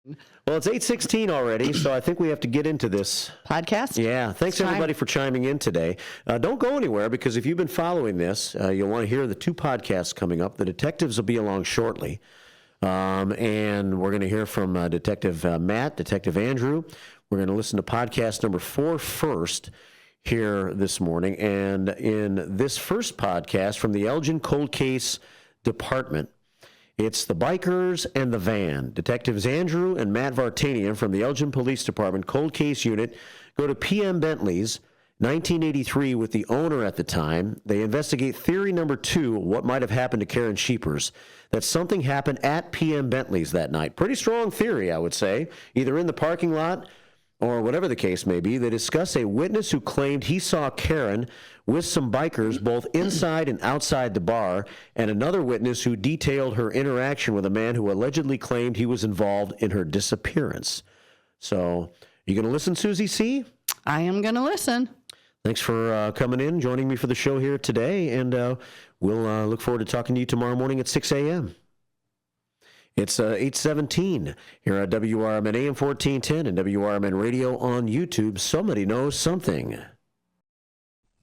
Well, it's 8:16 already, so I think we have to get into this podcast. Yeah, thanks everybody for chiming in today. Don't go anywhere, because if you've been following this, you'll want to hear the two podcasts coming up. The detectives will be along shortly, and we're going to hear from Detective Matt, Detective Andrew. We're going to listen to podcast number 4 first here this morning. And in this first podcast from the Elgin Cold Case Department, it's the bikers and the van. Detectives Andrew and Matt Vartanian from the Elgin Police Department Cold Case Unit go to PM Bentley's 1983 with the owner at the time. They investigate theory number 2, what might have happened to Karen Sheepers, that something happened at PM Bentley's that night. Pretty strong theory, I would say, either in the parking lot or whatever the case may be. They discuss a witness who claimed he saw Karen with some bikers both inside and outside the bar, and another witness who detailed her interaction with a man who allegedly claimed he was involved in her disappearance. So, you going to listen, Susie C.? I am going to listen. Thanks for coming in, joining me for the show here today, and we'll look forward to talking to you tomorrow morning at 6 a.m. It's 8:17 here at WRMN AM 1410 and WRMN Radio on YouTube. Somebody knows something.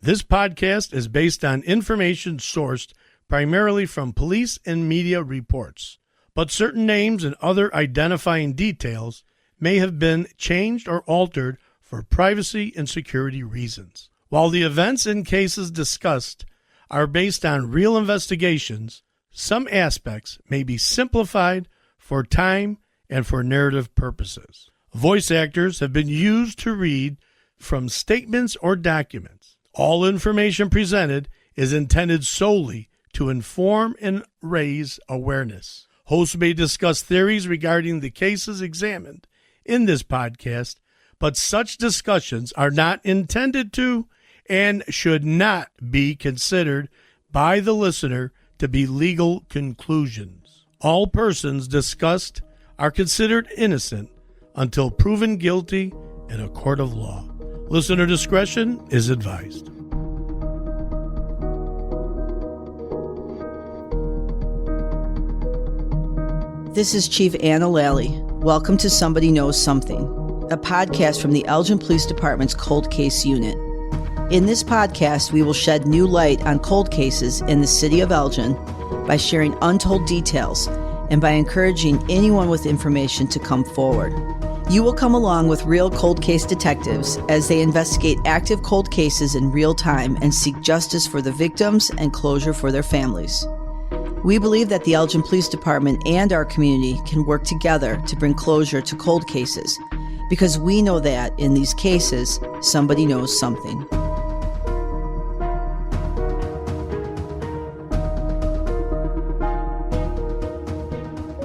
This podcast is based on information sourced primarily from police and media reports, but certain names and other identifying details may have been changed or altered for privacy and security reasons. While the events and cases discussed are based on real investigations, some aspects may be simplified for time and for narrative purposes. Voice actors have been used to read from statements or documents. All information presented is intended solely to inform and raise awareness. Hosts may discuss theories regarding the cases examined in this podcast, but such discussions are not intended to and should not be considered by the listener to be legal conclusions. All persons discussed are considered innocent until proven guilty in a court of law. Listener discretion is advised. This is Chief Anna Lally. Welcome to Somebody Knows Something, a podcast from the Elgin Police Department's Cold Case Unit. In this podcast, we will shed new light on cold cases in the city of Elgin by sharing untold details and by encouraging anyone with information to come forward. You will come along with real cold case detectives as they investigate active cold cases in real time and seek justice for the victims and closure for their families. We believe that the Elgin Police Department and our community can work together to bring closure to cold cases, because we know that, in these cases, somebody knows something.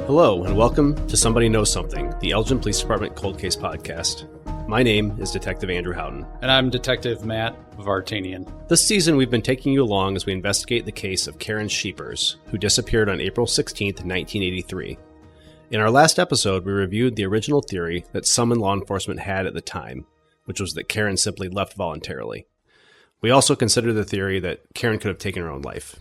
Hello, and welcome to Somebody Knows Something, the Elgin Police Department Cold Case Podcast. My name is Detective Andrew Houghton. And I'm Detective Matt Vartanian. This season, we've been taking you along as we investigate the case of Karen Sheepers, who disappeared on April 16, 1983. In our last episode, we reviewed the original theory that some in law enforcement had at the time, which was that Karen simply left voluntarily. We also considered the theory that Karen could have taken her own life.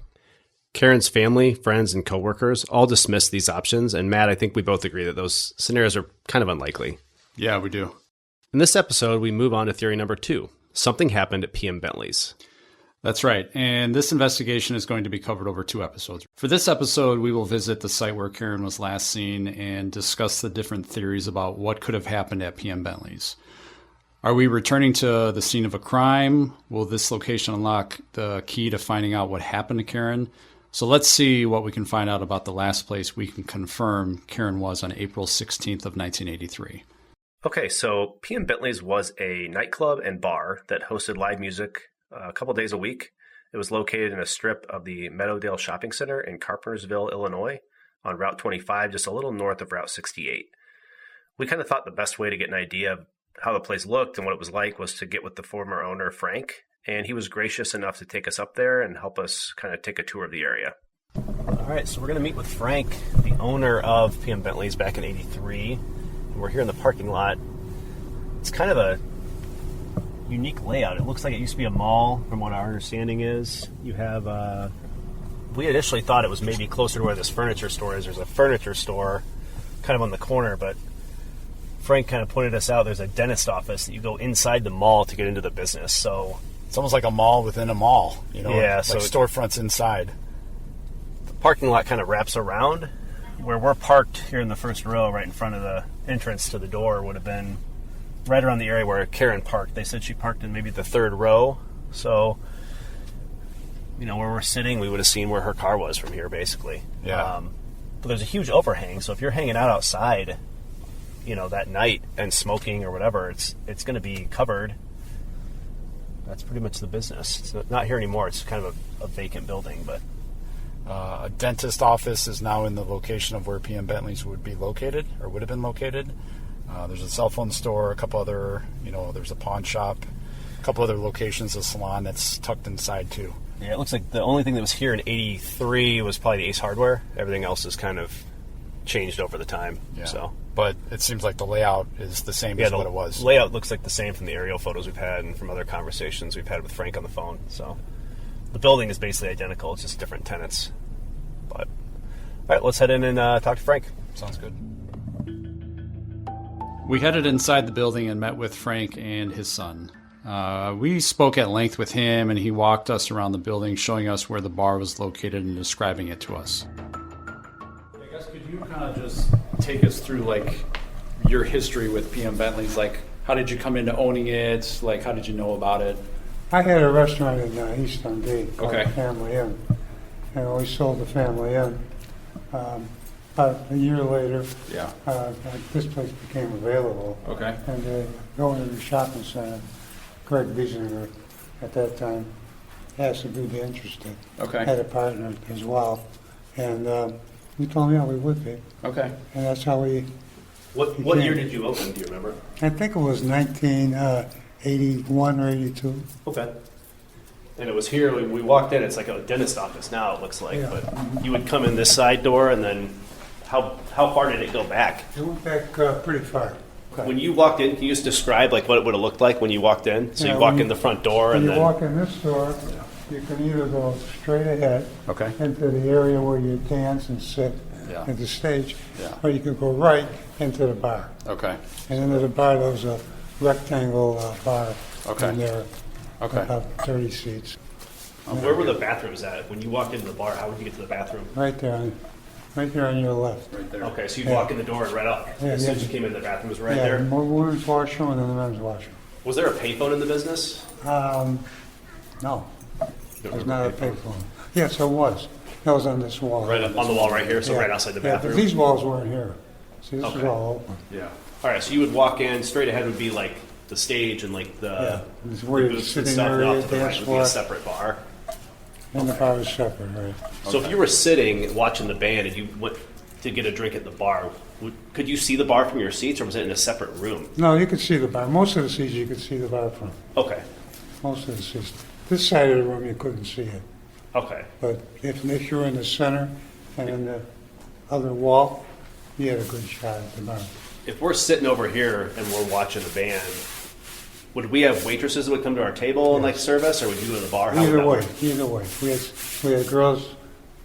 Karen's family, friends, and coworkers all dismissed these options, and Matt, I think we both agree that those scenarios are kind of unlikely. Yeah, we do. In this episode, we move on to theory number 2. Something happened at PM Bentley's. That's right. And this investigation is going to be covered over 2 episodes. For this episode, we will visit the site where Karen was last seen and discuss the different theories about what could have happened at PM Bentley's. Are we returning to the scene of a crime? Will this location unlock the key to finding out what happened to Karen? So let's see what we can find out about the last place we can confirm Karen was on April 16th of 1983. Okay, so PM Bentley's was a nightclub and bar that hosted live music a couple days a week. It was located in a strip of the Meadowdale Shopping Center in Carpentersville, Illinois, on Route 25, just a little north of Route 68. We kind of thought the best way to get an idea of how the place looked and what it was like was to get with the former owner, Frank, and he was gracious enough to take us up there and help us kind of take a tour of the area. All right, so we're going to meet with Frank, the owner of PM Bentley's back in 83. We're here in the parking lot. It's kind of a unique layout. It looks like it used to be a mall, from what our understanding is. You have, we initially thought it was maybe closer to where this furniture store is. There's a furniture store kind of on the corner, but Frank kind of pointed us out, there's a dentist office that you go inside the mall to get into the business. So It's almost like a mall within a mall, Yeah, like so storefronts inside. the parking lot kind of wraps around. Where we're parked here in the first row, right in front of the entrance to the door, would have been right around the area where Karen parked. They said she parked in maybe the third row. So, where we're sitting, we would have seen where her car was from here, basically. Yeah. But there's a huge overhang, so if you're hanging out outside, that night and smoking or whatever, it's going to be covered. That's pretty much the business. It's not here anymore. It's kind of a vacant building, but A dentist office is now in the location of where PM Bentley's would be located, or would have been located. There's a cell phone store, a couple other, there's a pawn shop, a couple other locations, a salon that's tucked inside too. yeah, it looks like the only thing that was here in '83 was probably the Ace Hardware. Everything else has kind of changed over the time. Yeah. So But it seems like the layout is the same as what it was. layout looks like the same from the aerial photos we've had and from other conversations we've had with Frank on the phone. So the building is basically identical. It's just different tenants. But all right, let's head in and talk to Frank. Sounds good. We headed inside the building and met with Frank and his son. We spoke at length with him, and he walked us around the building, showing us where the bar was located and describing it to us. I guess could you kind of just take us through, your history with PM Bentley's? How did you come into owning it? How did you know about it? I had a restaurant in East Dundee called Okay. Family Inn, and we sold the Family Inn. About a year later, Yeah. this place became available, Okay. and going to the shopping center, Greg Biesinger at that time asked if we'd be interested. Okay. Had a partner as well, and we told him, yeah, we would be, Okay. and that's how we. What year did you open? Do you remember? I think it was 1981 or 82. Okay. And it was here when we walked in. It's like a dentist office now. It looks like, Yeah. but you would come in this side door, and then how far did it go back? It went back pretty far. When you walked in, can you just describe what it would have looked like when you walked in? So Yeah, you walk when in the front door, When and you then walk in this door, you can either go straight ahead Okay. into the area where you dance and sit Yeah. at the stage, Yeah. or you could go right into the bar. Okay. And into the bar, there was a rectangle bar Okay. in there, Okay. about 30 seats. where were the bathrooms at? When you walked into the bar, how would you get to the bathroom? Right there on your left. Right there. Okay, so you Yeah. walk in the door and right up. Yeah, As soon yeah. as you came in, the bathroom was right Yeah, there. the women's washroom and then the men's washroom. Was there a payphone in the business? No, it was not a payphone. Yes, it was. That was on this wall. Right up on the wall right here, so Yeah. right outside the Yeah, but bathroom. these walls weren't here. See, this was Okay. all open. Yeah. All right, so you would walk in, straight ahead would be like the stage and like Yeah, the this is where you're booths and sitting stuff, and area, off to the right dance would be a floor, separate bar. and the bar was separate, right? So if you were sitting watching the band and you went to get a drink at the bar, could you see the bar from your seats, or was it in a separate room? No, you could see the bar. Most of the seats you could see the bar from. Okay, Most of the seats. This side of the room you couldn't see it. okay. But if you were in the center and in the other wall, you had a good shot at the bar. If we're sitting over here and we're watching a band, would we have waitresses that would come to our table and like serve us, or would you go to the bar? How would Either that way, work? either way. We had girls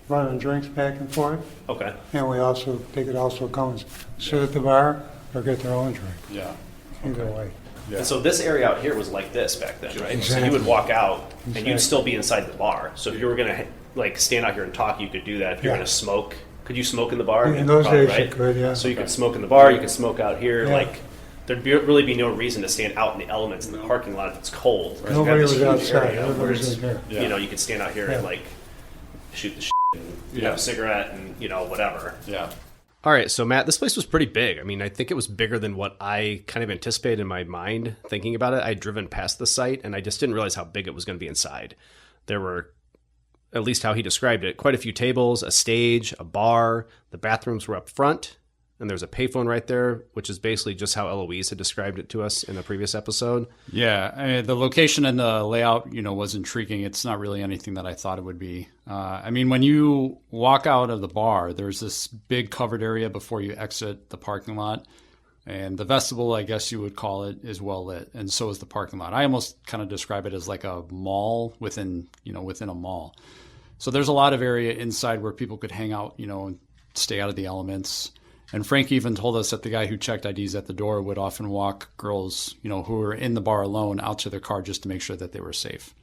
running drinks back and forth, Okay. and they could also come and sit at the bar or get their own drink. Yeah. Either way. And so this area out here was like this back then, right? So you Exactly. would walk out and Exactly. you'd still be inside the bar. So if you were gonna stand out here and talk, you could do that. If you're Yeah. gonna smoke, could you smoke in the bar? In those Probably, days you right? could, yeah. So you could smoke in the bar, you could smoke out here. Yeah. Like there'd really be no reason to stand out in the elements in the parking lot if it's cold. Because you have Nobody this was huge outside. area where Everybody was it's- in here. Yeah. You could stand out here and Yeah. like shoot the shit and Yeah. have a cigarette and whatever. Yeah. All right, so Matt, this place was pretty big. I mean, I think it was bigger than what I kind of anticipated in my mind thinking about it. I'd driven past the site, and I just didn't realize how big it was going to be inside. There were, at least how he described it, quite a few tables, a stage, a bar. The bathrooms were up front, and there's a payphone right there, which is basically just how Eloise had described it to us in a previous episode. Yeah, I mean, the location and the layout, was intriguing. It's not really anything that I thought it would be. I mean, when you walk out of the bar, there's this big covered area before you exit the parking lot. And the vestibule, I guess you would call it, is well lit, and so is the parking lot. I almost kind of describe it as like a mall within a mall. So there's a lot of area inside where people could hang out, and stay out of the elements. And Frank even told us that the guy who checked IDs at the door would often walk girls, who were in the bar alone out to their car just to make sure that they were safe.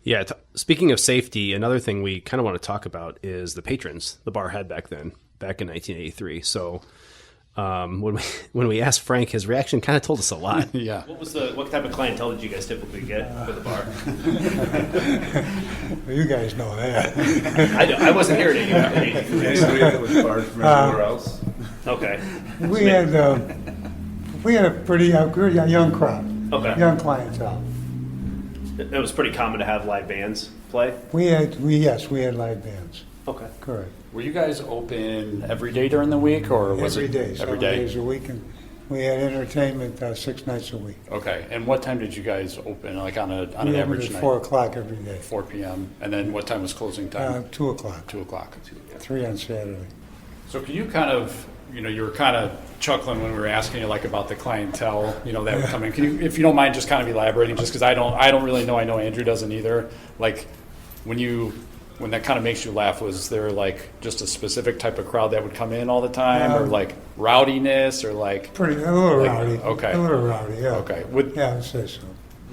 Yeah. Speaking of safety, another thing we kind of want to talk about is the patrons the bar had back in 1983. So when we asked Frank, his reaction kind of told us a lot. Yeah. What type of clientele did you guys typically get for the bar? Well, you guys know that. I wasn't here in 1983. Basically, it was bars from everywhere else. Okay. We had a pretty good young crowd, Okay. young clientele. It was pretty common to have live bands play. We had live bands, Okay. correct. Were you guys open every day during the week, or was Every it day, every 7 day? days a week, and we had entertainment 6 nights a week. Okay. And what time did you guys open, like on an We opened average at night? 4 o'clock every day. 4 p.m. And then what time was closing time? 2 o'clock, 2 o'clock. 3 on Saturday. So can you kind of, you were kind of chuckling when we were asking you like about the clientele, that would come in. Can you, if you don't mind, just kind of elaborating, just because I don't really know. I know Andrew doesn't either. Like when that kind of makes you laugh, was there like just a specific type of crowd that would come in all the time, or like rowdiness, or like? A little Like, rowdy. okay. A little rowdy, yeah. Okay. Yeah, I would say so.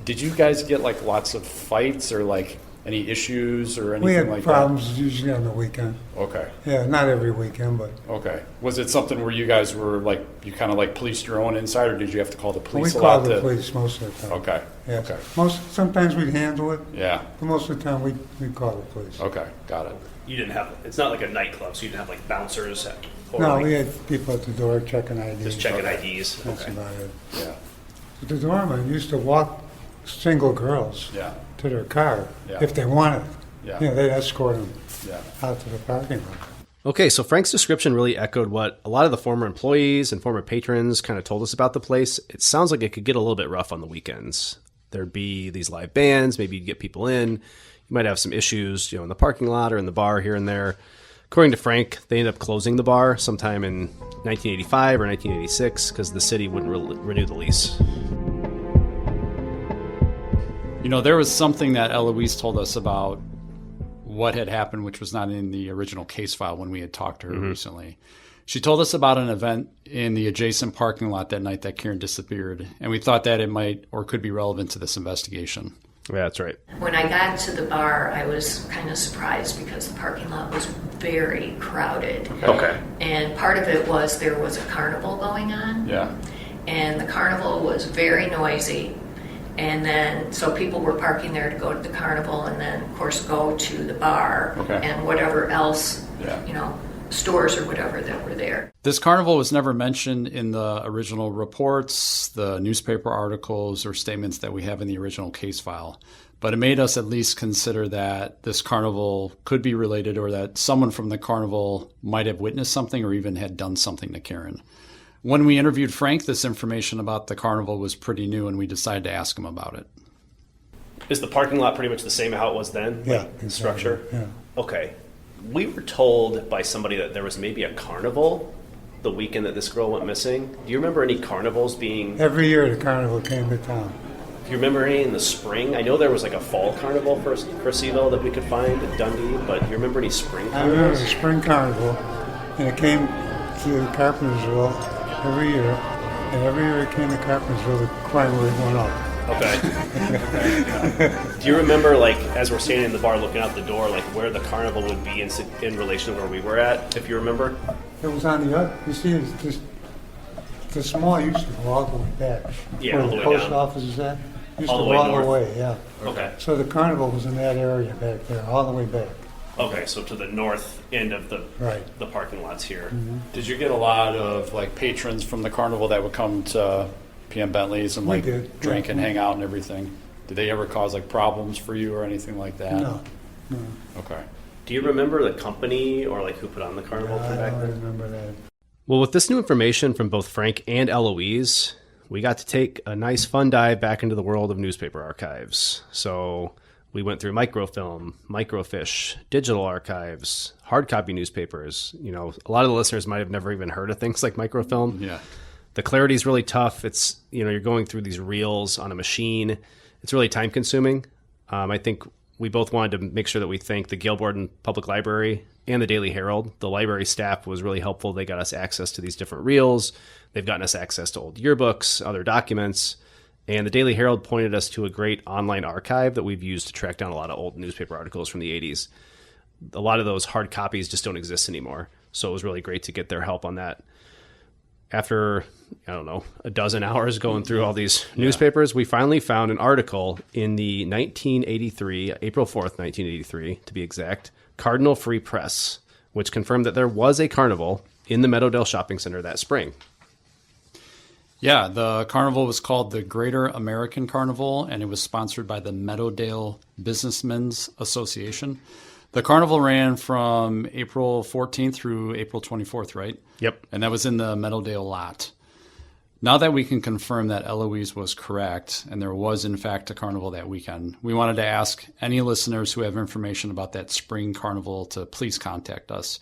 Did you guys get like lots of fights or like any issues or anything We had like problems usually on the weekend. that? Okay. Yeah, not every weekend, but Okay. Was it something where you guys were like, you kind of like policed your own inside, or did you have to call the we police a called lot? the police most of the time. Okay. Yes. Okay. Sometimes we'd handle it, Yeah. but most of the time we'd call the police. Okay. Got it. You didn't have. It's not like a nightclub, so you didn't have like bouncers. Or No, like, we had people at the door checking IDs. just checking IDs. That's Okay. about it. Yeah. But the doorman used to walk single girls Yeah. to their car Yeah. if they wanted. Yeah. They'd escort them Yeah. out to the parking lot. Okay, so Frank's description really echoed what a lot of the former employees and former patrons kind of told us about the place. It sounds like it could get a little bit rough on the weekends. There'd be these live bands, maybe you'd get people in. You might have some issues, in the parking lot or in the bar here and there. According to Frank, they ended up closing the bar sometime in 1985 or 1986 because the city wouldn't renew the lease. There was something that Eloise told us about what had happened, which was not in the original case file when we had talked to her recently. She told us about an event in the adjacent parking lot that night that Karen disappeared, and we thought that it might or could be relevant to this investigation. Yeah, that's right. When I got to the bar, I was kind of surprised because the parking lot was very crowded. Okay. And part of it was there was a carnival going on. Yeah. And the carnival was very noisy. And then, so people were parking there to go to the carnival and then, of course, go to the bar Okay. and whatever else, Yeah. stores or whatever that were there. This carnival was never mentioned in the original reports, the newspaper articles, or statements that we have in the original case file. But it made us at least consider that this carnival could be related, or that someone from the carnival might have witnessed something or even had done something to Karen. When we interviewed Frank, this information about the carnival was pretty new, and we decided to ask him about it. Is the parking lot pretty much the same how it was then? Yeah, Like, exactly, structure? yeah. Okay. We were told by somebody that there was maybe a carnival the weekend that this girl went missing. Do you remember any carnivals being... Every year the carnival came to town. Do you remember any in the spring? I know there was like a fall carnival for Seaville that we could find at Dundee, but do you remember any spring I remember carnivals? the spring carnival, and it came to Carpentersville every year, and every year it came to Carpentersville, the crime rate went up. Okay. Do you remember, like, as we're standing in the bar looking out the door, like where the carnival would be in relation to where we were at, if you remember? It was on the other, you see, it's just, the mall used to go all the way back. Yeah, Where all the way post down. office is at. Used All to the go way all north. the way, yeah. Okay. So the carnival was in that area back there, all the way back. Okay, so to the north end of the Right. the parking lots here. Did you get a lot of like patrons from the carnival that would come to PM Bentley's and We like did, drink yeah. and hang out and everything? Did they ever cause like problems for you or anything like that? No, Okay. Do you remember the company or like who put on the carnival from I back don't then? remember that. Well, with this new information from both Frank and Eloise, we got to take a nice fun dive back into the world of newspaper archives. So we went through microfilm, microfiche, digital archives, hard copy newspapers. A lot of the listeners might have never even heard of things like microfilm. Yeah. The clarity is really tough. It's, you're going through these reels on a machine. It's really time consuming. I think we both wanted to make sure that we thank the Gail Borden Public Library and the Daily Herald. The library staff was really helpful. They got us access to these different reels. They've gotten us access to old yearbooks, other documents. And the Daily Herald pointed us to a great online archive that we've used to track down a lot of old newspaper articles from the 80s. A lot of those hard copies just don't exist anymore. So it was really great to get their help on that. After, I don't know, a dozen hours going through all these newspapers, we finally found an article in the 1983, April 4th, 1983, to be exact, Cardinal Free Press, which confirmed that there was a carnival in the Meadowdale Shopping Center that spring. Yeah, the carnival was called the Greater American Carnival, and it was sponsored by the Meadowdale Businessmen's Association. The carnival ran from April 14th through April 24th, right? Yep. And that was in the Meadowdale lot. Now that we can confirm that Eloise was correct, and there was in fact a carnival that weekend, we wanted to ask any listeners who have information about that spring carnival to please contact us.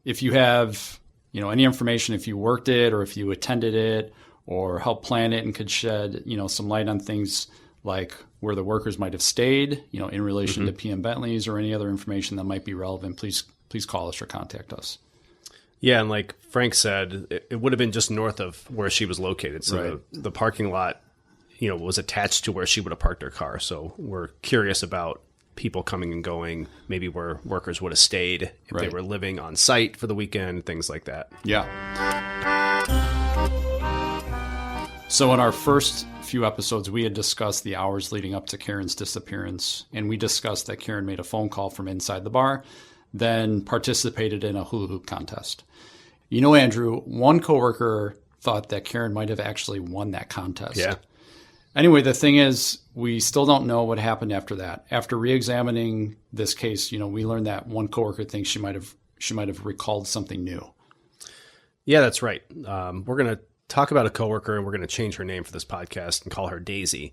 If you have, any information, if you worked it or if you attended it or helped plan it and could shed, some light on things like where the workers might have stayed, in relation to PM Bentley's or any other information that might be relevant, please call us or contact us. Yeah, and like Frank said, it would have been just north of where she was located. So Right. the parking lot, was attached to where she would have parked her car. So we're curious about people coming and going, maybe where workers would have stayed if they Right. were living on site for the weekend, things like that. Yeah. So in our first few episodes, we had discussed the hours leading up to Karen's disappearance, and we discussed that Karen made a phone call from inside the bar, then participated in a hula hoop contest. Andrew, one coworker thought that Karen might have actually won that contest. Yeah. Anyway, the thing is, we still don't know what happened after that. After re-examining this case, we learned that one coworker thinks she might have recalled something new. Yeah, that's right. We're going to talk about a coworker, and we're going to change her name for this podcast and call her Daisy.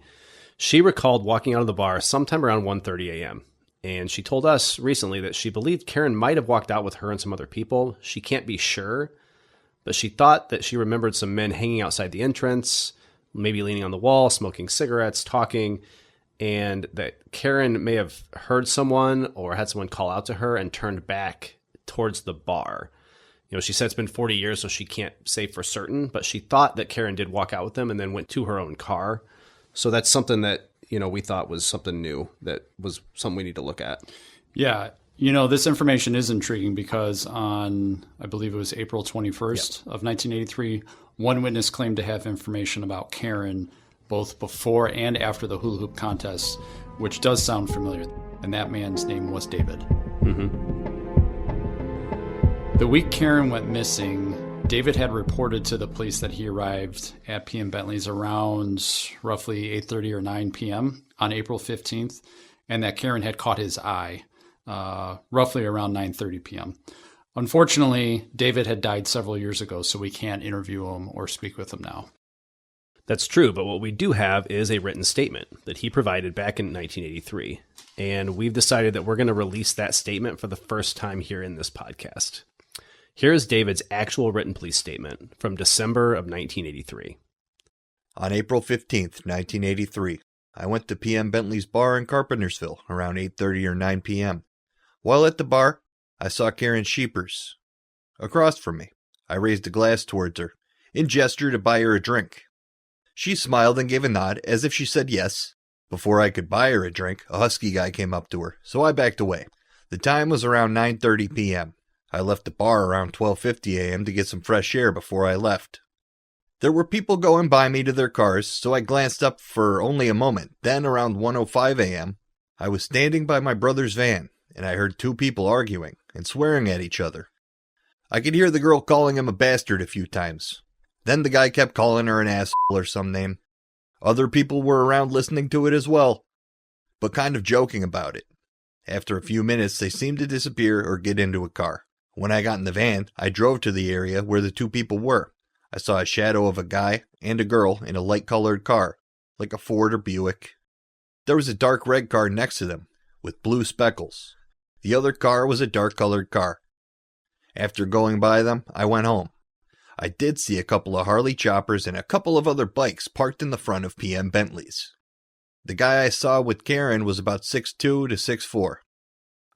She recalled walking out of the bar sometime around 1:30 a.m., and she told us recently that she believed Karen might have walked out with her and some other people. She can't be sure, but she thought that she remembered some men hanging outside the entrance, maybe leaning on the wall, smoking cigarettes, talking, and that Karen may have heard someone or had someone call out to her and turned back towards the bar. She said it's been 40 years, so she can't say for certain, but she thought that Karen did walk out with them and then went to her own car. So that's something that, we thought was something new, that was something we need to look at. Yeah. This information is intriguing because on, I believe it was April 21st of 1983, one witness claimed to have information about Karen both before and after the hula hoop contest, which does sound familiar. And that man's name was David. Mm-hmm. The week Karen went missing, David had reported to the police that he arrived at PM Bentley's around roughly 8:30 or 9 p.m. on April 15th, and that Karen had caught his eye roughly around 9:30 p.m. Unfortunately, David had died several years ago, so we can't interview him or speak with him now. That's true, but what we do have is a written statement that he provided back in 1983, and we've decided that we're going to release that statement for the first time here in this podcast. Here is David's actual written police statement from December of 1983. On April 15th, 1983, I went to PM Bentley's bar in Carpentersville around 8:30 or 9 p.m. While at the bar, I saw Karen Sheepers across from me. I raised a glass towards her, in gesture to buy her a drink. She smiled and gave a nod as if she said yes. Before I could buy her a drink, a husky guy came up to her, so I backed away. The time was around 9:30 p.m. I left the bar around 12:50 a.m. to get some fresh air before I left. There were people going by me to their cars, so I glanced up for only a moment. Then, around 1:05 a.m., I was standing by my brother's van, and I heard two people arguing and swearing at each other. I could hear the girl calling him a bastard a few times. Then the guy kept calling her an asshole or some name. Other people were around listening to it as well, but kind of joking about it. After a few minutes, they seemed to disappear or get into a car. When I got in the van, I drove to the area where the two people were. I saw a shadow of a guy and a girl in a light-colored car, like a Ford or Buick. There was a dark red car next to them, with blue speckles. The other car was a dark-colored car. After going by them, I went home. I did see a couple of Harley choppers and a couple of other bikes parked in the front of PM Bentley's. The guy I saw with Karen was about 6'2" to 6'4".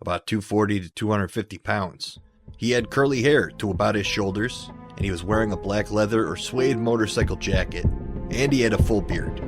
about 240 to 250 pounds. He had curly hair to about his shoulders, and he was wearing a black leather or suede motorcycle jacket, and he had a full beard.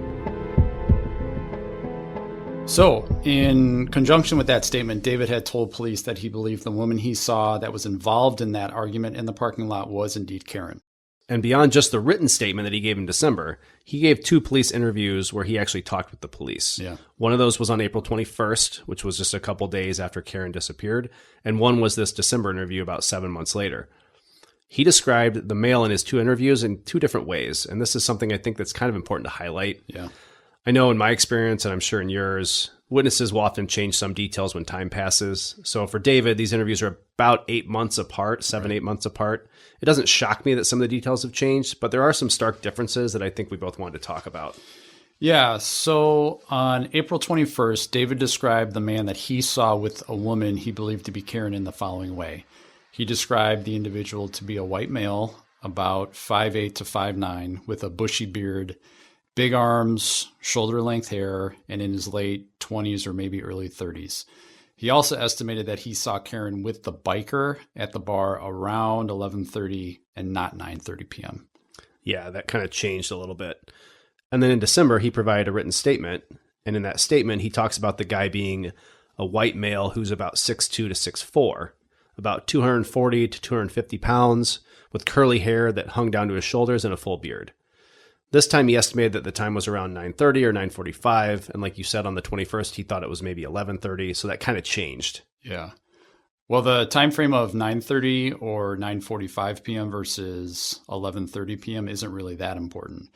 So, in conjunction with that statement, David had told police that he believed the woman he saw that was involved in that argument in the parking lot was indeed Karen. And beyond just the written statement that he gave in December, he gave 2 police interviews where he actually talked with the police. Yeah. One of those was on April 21st, which was just a couple days after Karen disappeared, and one was this December interview about 7 months later. He described the male in his 2 interviews in 2 different ways, and this is something I think that's kind of important to highlight. Yeah. I know in my experience, and I'm sure in yours, witnesses will often change some details when time passes. So for David, these interviews are about 8 months apart, 8 months apart. It doesn't shock me that some of the details have changed, but there are some stark differences that I think we both wanted to talk about. Yeah, so on April 21st, David described the man that he saw with a woman he believed to be Karen in the following way. He described the individual to be a white male, about 5'8" to 5'9", with a bushy beard, big arms, shoulder-length hair, and in his late 20s or maybe early 30s. He also estimated that he saw Karen with the biker at the bar around 11:30 and not 9:30 p.m. Yeah, that kind of changed a little bit. And then in December, he provided a written statement. And in that statement, he talks about the guy being a white male who's about 6'2 to 6'4", about 240 to 250 pounds, with curly hair that hung down to his shoulders and a full beard. This time he estimated that the time was around 9:30 or 9:45, and like you said, on the 21st, he thought it was maybe 11:30, so that kind of changed. Yeah. Well, the time frame of 9:30 or 9:45 p.m. versus 11:30 p.m. isn't really that important.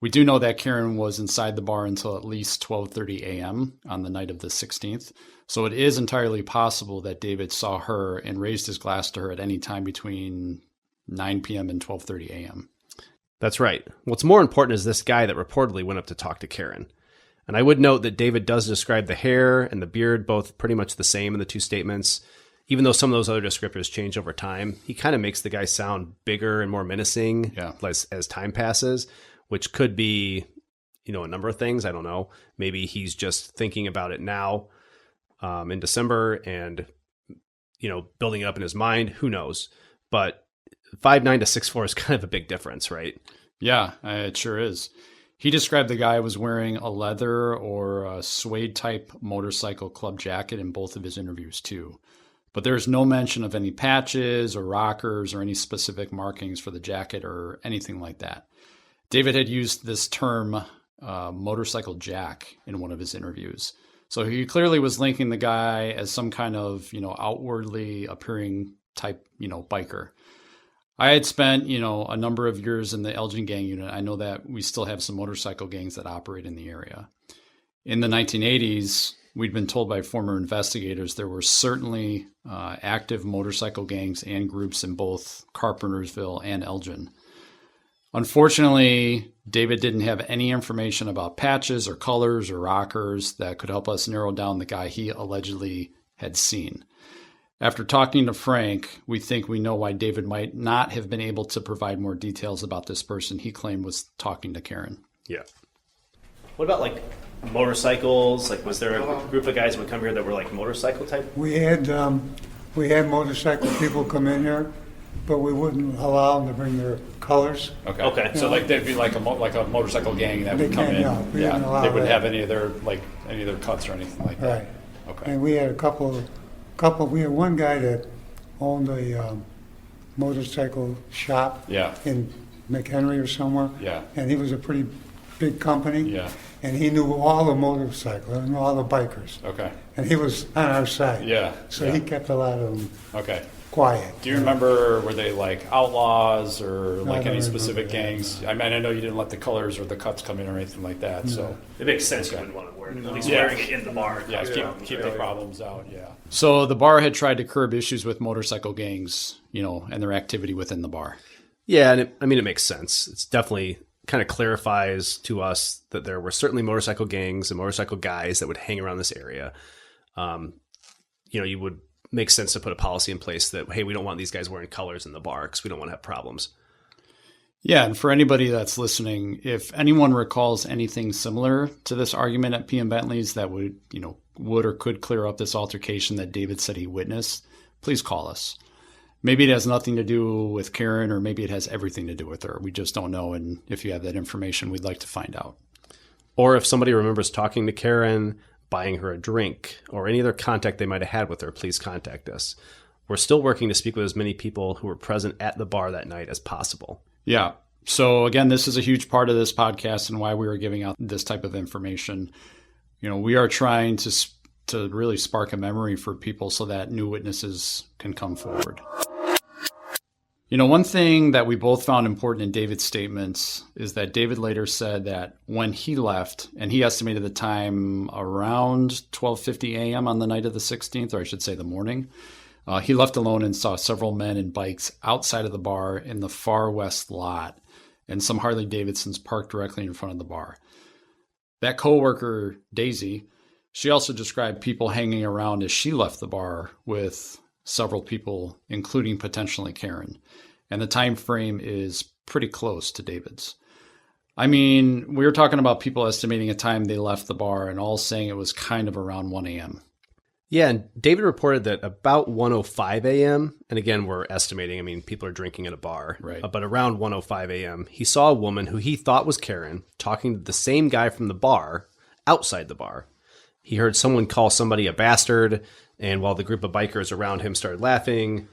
We do know that Karen was inside the bar until at least 12:30 a.m. on the night of the 16th, so it is entirely possible that David saw her and raised his glass to her at any time between 9 p.m. and 12:30 a.m. That's right. What's more important is this guy that reportedly went up to talk to Karen. And I would note that David does describe the hair and the beard both pretty much the same in the 2 statements. Even though some of those other descriptors change over time, he kind of makes the guy sound bigger and more menacing as time passes, which could be, a number of things. I don't know. Maybe he's just thinking about it now in December and, building it up in his mind. Who knows? But 5'9" to 6'4" is kind of a big difference, right? Yeah, it sure is. He described the guy was wearing a leather or a suede type motorcycle club jacket in both of his interviews too. But there's no mention of any patches or rockers or any specific markings for the jacket or anything like that. David had used this term motorcycle jack in one of his interviews. So he clearly was linking the guy as some kind of, outwardly appearing type, biker. I had spent, a number of years in the Elgin gang unit. I know that we still have some motorcycle gangs that operate in the area. In the 1980s, we'd been told by former investigators there were certainly active motorcycle gangs and groups in both Carpentersville and Elgin. Unfortunately, David didn't have any information about patches or colors or rockers that could help us narrow down the guy he allegedly had seen. After talking to Frank, we think we know why David might not have been able to provide more details about this person he claimed was talking to Karen. Yeah. What about motorcycles? Was there a group of guys that would come here that were motorcycle type? We had motorcycle people come in here, but we wouldn't allow them to bring their colors. Okay. So there'd be like a motorcycle gang that would come in. We didn't allow they wouldn't that. have any of their cuts or anything like that. Right. Okay. And we had we had one guy that owned a motorcycle shop in McHenry or somewhere. Yeah. And he was a pretty big company. Yeah. And he knew all the motorcycles and all the bikers. Okay. And he was on our side. Yeah. So he kept a lot of them quiet. Do you remember, were they outlaws or I any don't specific remember gangs? I mean, I know you didn't let the colors or the cuts come in or anything like that. So It makes sense you wouldn't want to wear it. At least wearing it in the bar. yeah, keep the problems out. Yeah. So the bar had tried to curb issues with motorcycle gangs, and their activity within the bar. Yeah, and it makes sense. It's definitely kind of clarifies to us that there were certainly motorcycle gangs and motorcycle guys that would hang around this area. You would make sense to put a policy in place that, hey, we don't want these guys wearing colors in the bar because we don't want to have problems. Yeah, and for anybody that's listening, if anyone recalls anything similar to this argument at PM Bentley's that would, would or could clear up this altercation that David said he witnessed, please call us. Maybe it has nothing to do with Karen, or maybe it has everything to do with her. We just don't know. And if you have that information, we'd like to find out. Or if somebody remembers talking to Karen, buying her a drink, or any other contact they might have had with her, please contact us. We're still working to speak with as many people who were present at the bar that night as possible. Yeah. So again, this is a huge part of this podcast and why we were giving out this type of information. We are trying to really spark a memory for people so that new witnesses can come forward. One thing that we both found important in David's statements is that David later said that when he left, and he estimated the time around 12:50 a.m. on the night of the 16th, or I should say the morning, he left alone and saw several men in bikes outside of the bar in the far west lot, and some Harley Davidsons parked directly in front of the bar. That coworker, Daisy, she also described people hanging around as she left the bar with several people, including potentially Karen. And the time frame is pretty close to David's. I mean, we were talking about people estimating a time they left the bar and all saying it was kind of around 1 a.m. Yeah, and David reported that about 1:05 a.m., and again, we're estimating, people are drinking at a bar, right? But around 1:05 a.m., he saw a woman who he thought was Karen talking to the same guy from the bar outside the bar. He heard someone call somebody a bastard, and while the group of bikers around him started laughing,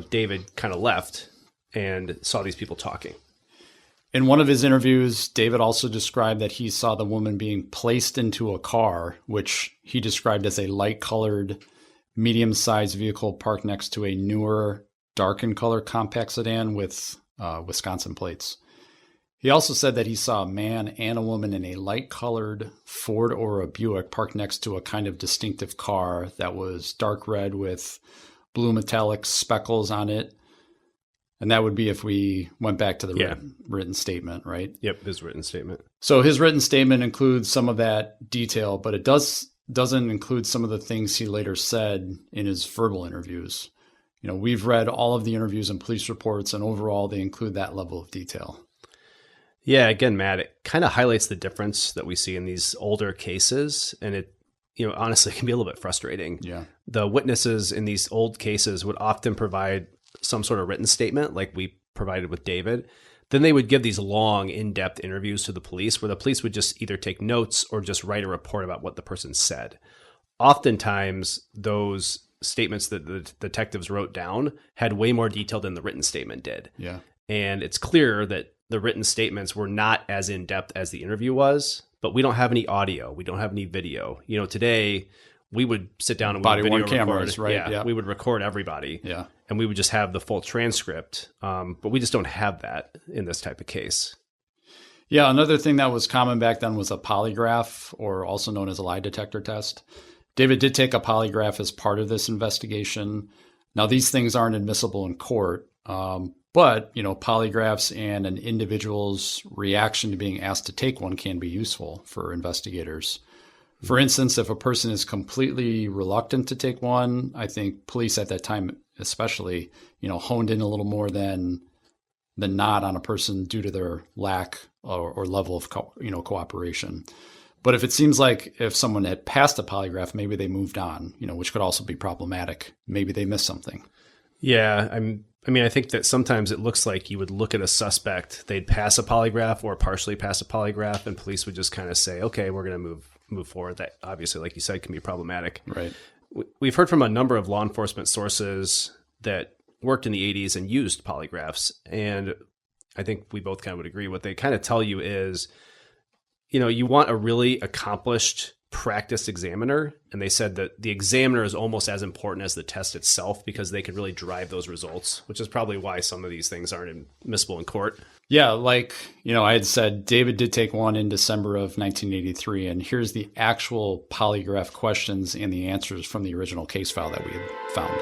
David kind of left and saw these people talking. In one of his interviews, David also described that he saw the woman being placed into a car, which he described as a light-colored, medium-sized vehicle parked next to a newer, dark-in-color compact sedan with Wisconsin plates. He also said that he saw a man and a woman in a light-colored Ford or a Buick parked next to a kind of distinctive car that was dark red with blue metallic speckles on it. And that would be if we went back to the written statement, right? Yep, his written statement. So his written statement includes some of that detail, but it doesn't include some of the things he later said in his verbal interviews. We've read all of the interviews and police reports, and overall they include that level of detail. Yeah, again, Matt, it kind of highlights the difference that we see in these older cases, and it, honestly can be a little bit frustrating. Yeah. The witnesses in these old cases would often provide some sort of written statement like we provided with David. Then they would give these long, in-depth interviews to the police where the police would just either take notes or just write a report about what the person said. Oftentimes, those statements that the detectives wrote down had way more detail than the written statement did. Yeah. And it's clear that the written statements were not as in-depth as the interview was, but we don't have any audio. We don't have any video. Today we would sit down and body-worn cameras, right? Yeah, we would record everybody. Yeah. And we would just have the full transcript. But we just don't have that in this type of case. Yeah, another thing that was common back then was a polygraph, or also known as a lie detector test. David did take a polygraph as part of this investigation. Now, these things aren't admissible in court, but polygraphs and an individual's reaction to being asked to take one can be useful for investigators. For instance, if a person is completely reluctant to take one, I think police at that time especially, honed in a little more than not on a person due to their lack or level of cooperation. But if it seems like if someone had passed a polygraph, maybe they moved on, which could also be problematic. Maybe they missed something. Yeah, I think that sometimes it looks like you would look at a suspect, they'd pass a polygraph or partially pass a polygraph, and police would just kind of say, okay, we're going to move forward. That obviously, like you said, can be problematic. Right. We've heard from a number of law enforcement sources that worked in the 80s and used polygraphs. And I think we both kind of would agree. What they kind of tell you is, you want a really accomplished, practiced examiner. And they said that the examiner is almost as important as the test itself because they can really drive those results, which is probably why some of these things aren't admissible in court. Yeah, like, I had said, David did take one in December of 1983, and here's the actual polygraph questions and the answers from the original case file that we had found.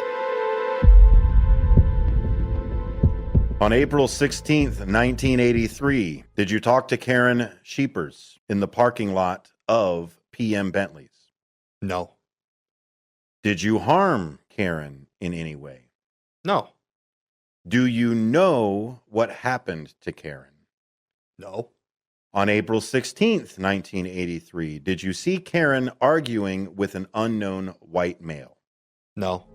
On April 16th, 1983, did you talk to Karen Sheepers in the parking lot of PM Bentley's? No. Did you harm Karen in any way? No. Do you know what happened to Karen? No. On April 16th, 1983, did you see Karen arguing with an unknown white male? No.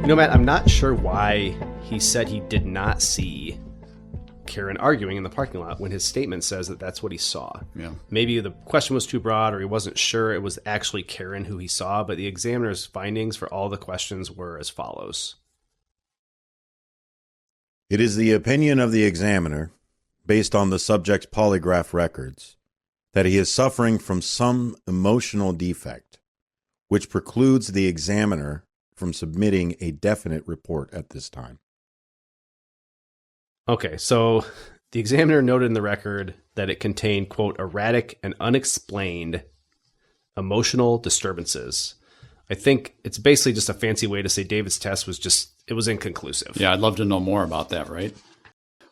You know, Matt, I'm not sure why he said he did not see Karen arguing in the parking lot when his statement says that that's what he saw. Yeah. Maybe the question was too broad, or he wasn't sure it was actually Karen who he saw, but the examiner's findings for all the questions were as follows. It is the opinion of the examiner, based on the subject's polygraph records, that he is suffering from some emotional defect, which precludes the examiner from submitting a definite report at this time. Okay, so the examiner noted in the record that it contained, quote, erratic and unexplained emotional disturbances. I think it's basically just a fancy way to say David's test was inconclusive. Yeah, I'd love to know more about that, right?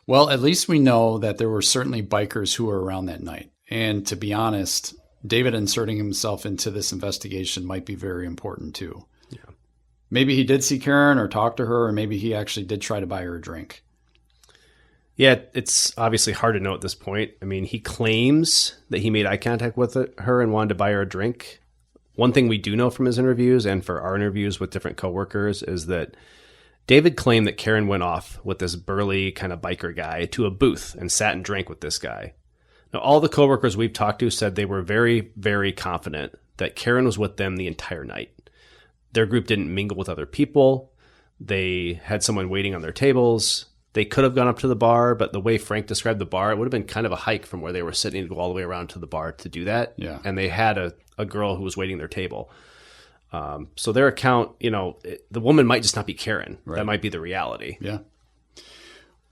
Well, at least we know that there were certainly bikers who were around that night. And to be honest, David inserting himself into this investigation might be very important too. Yeah. Maybe he did see Karen or talk to her, or maybe he actually did try to buy her a drink. Yeah, it's obviously hard to know at this point. I mean, he claims that he made eye contact with her and wanted to buy her a drink. One thing we do know from his interviews and for our interviews with different coworkers is that David claimed that Karen went off with this burly kind of biker guy to a booth and sat and drank with this guy. Now, all the coworkers we've talked to said they were very, very confident that Karen was with them the entire night. Their group didn't mingle with other people. They had someone waiting on their tables. They could have gone up to the bar, but the way Frank described the bar, it would have been kind of a hike from where they were sitting to go all the way around to the bar to do that. Yeah. And they had a girl who was waiting their table. So their account, the woman might just not be Karen. Right. That might be the reality. Yeah.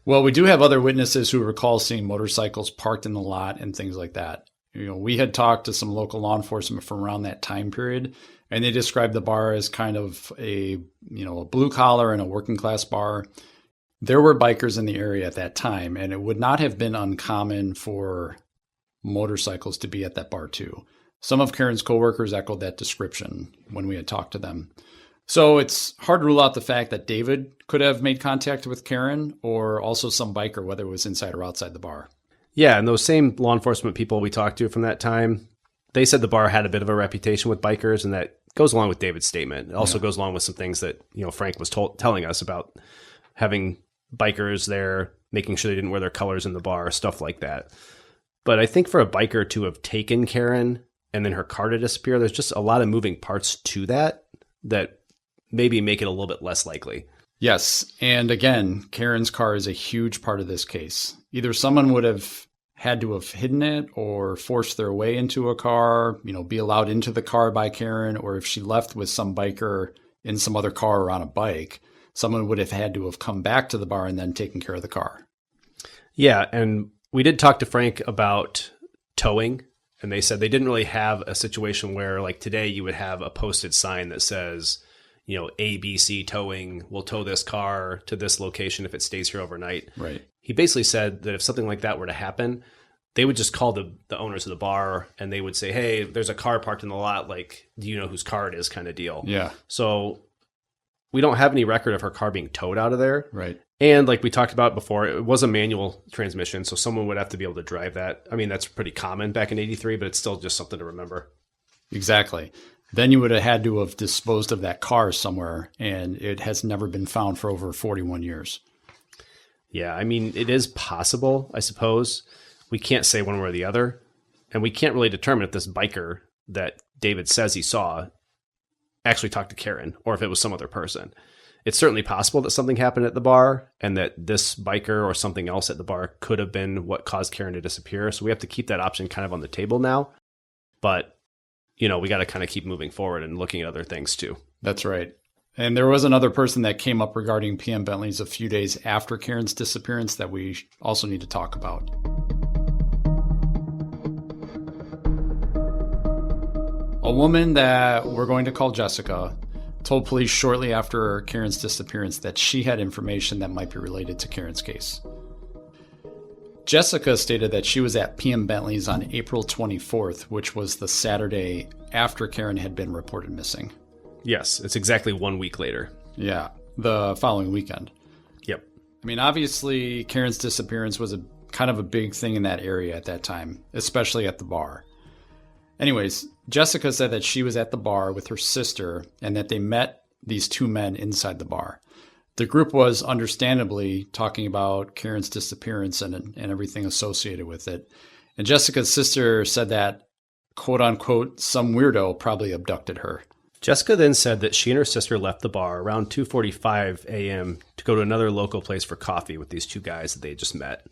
Well, we do have other witnesses who recall seeing motorcycles parked in the lot and things like that. We had talked to some local law enforcement from around that time period, and they described the bar as kind of a blue collar and a working class bar. There were bikers in the area at that time, and it would not have been uncommon for motorcycles to be at that bar too. Some of Karen's coworkers echoed that description when we had talked to them. So it's hard to rule out the fact that David could have made contact with Karen, or also some biker, whether it was inside or outside the bar. Yeah, and those same law enforcement people we talked to from that time, they said the bar had a bit of a reputation with bikers, and that goes along with David's statement. It also goes along with some things that Frank was telling us about having bikers there, making sure they didn't wear their colors in the bar, stuff like that. But I think for a biker to have taken Karen and then her car to disappear, there's just a lot of moving parts to that maybe make it a little bit less likely. Yes. And again, Karen's car is a huge part of this case. Either someone would have had to have hidden it or forced their way into a car, be allowed into the car by Karen, or if she left with some biker in some other car or on a bike, someone would have had to have come back to the bar and then taken care of the car. Yeah. And we did talk to Frank about towing, and they said they didn't really have a situation where, like today, you would have a posted sign that says, ABC Towing will tow this car to this location if it stays here overnight. Right. He basically said that if something like that were to happen, they would just call the owners of the bar and they would say, hey, there's a car parked in the lot. Like, do you know whose car it is, kind of deal. Yeah. So we don't have any record of her car being towed out of there. Right. And like we talked about before, it was a manual transmission, so someone would have to be able to drive that. I mean, that's pretty common back in 83, but it's still just something to remember. Exactly. Then you would have had to have disposed of that car somewhere, and it has never been found for over 41 years. Yeah, I mean, it is possible, I suppose. We can't say one way or the other, and we can't really determine if this biker that David says he saw actually talked to Karen or if it was some other person. It's certainly possible that something happened at the bar and that this biker or something else at the bar could have been what caused Karen to disappear. So we have to keep that option kind of on the table now. But we got to kind of keep moving forward and looking at other things too. That's right. And there was another person that came up regarding PM Bentley's a few days after Karen's disappearance that we also need to talk about. A woman that we're going to call Jessica told police shortly after Karen's disappearance that she had information that might be related to Karen's case. Jessica stated that she was at PM Bentley's on April 24th, which was the Saturday after Karen had been reported missing. Yes, it's exactly 1 week later. Yeah, the following weekend. Yep. I mean, obviously, Karen's disappearance was kind of a big thing in that area at that time, especially at the bar. Anyways, Jessica said that she was at the bar with her sister and that they met these two men inside the bar. The group was understandably talking about Karen's disappearance and everything associated with it. And Jessica's sister said that, quote unquote, some weirdo probably abducted her. Jessica then said that she and her sister left the bar around 2:45 a.m. to go to another local place for coffee with these two guys that they had just met.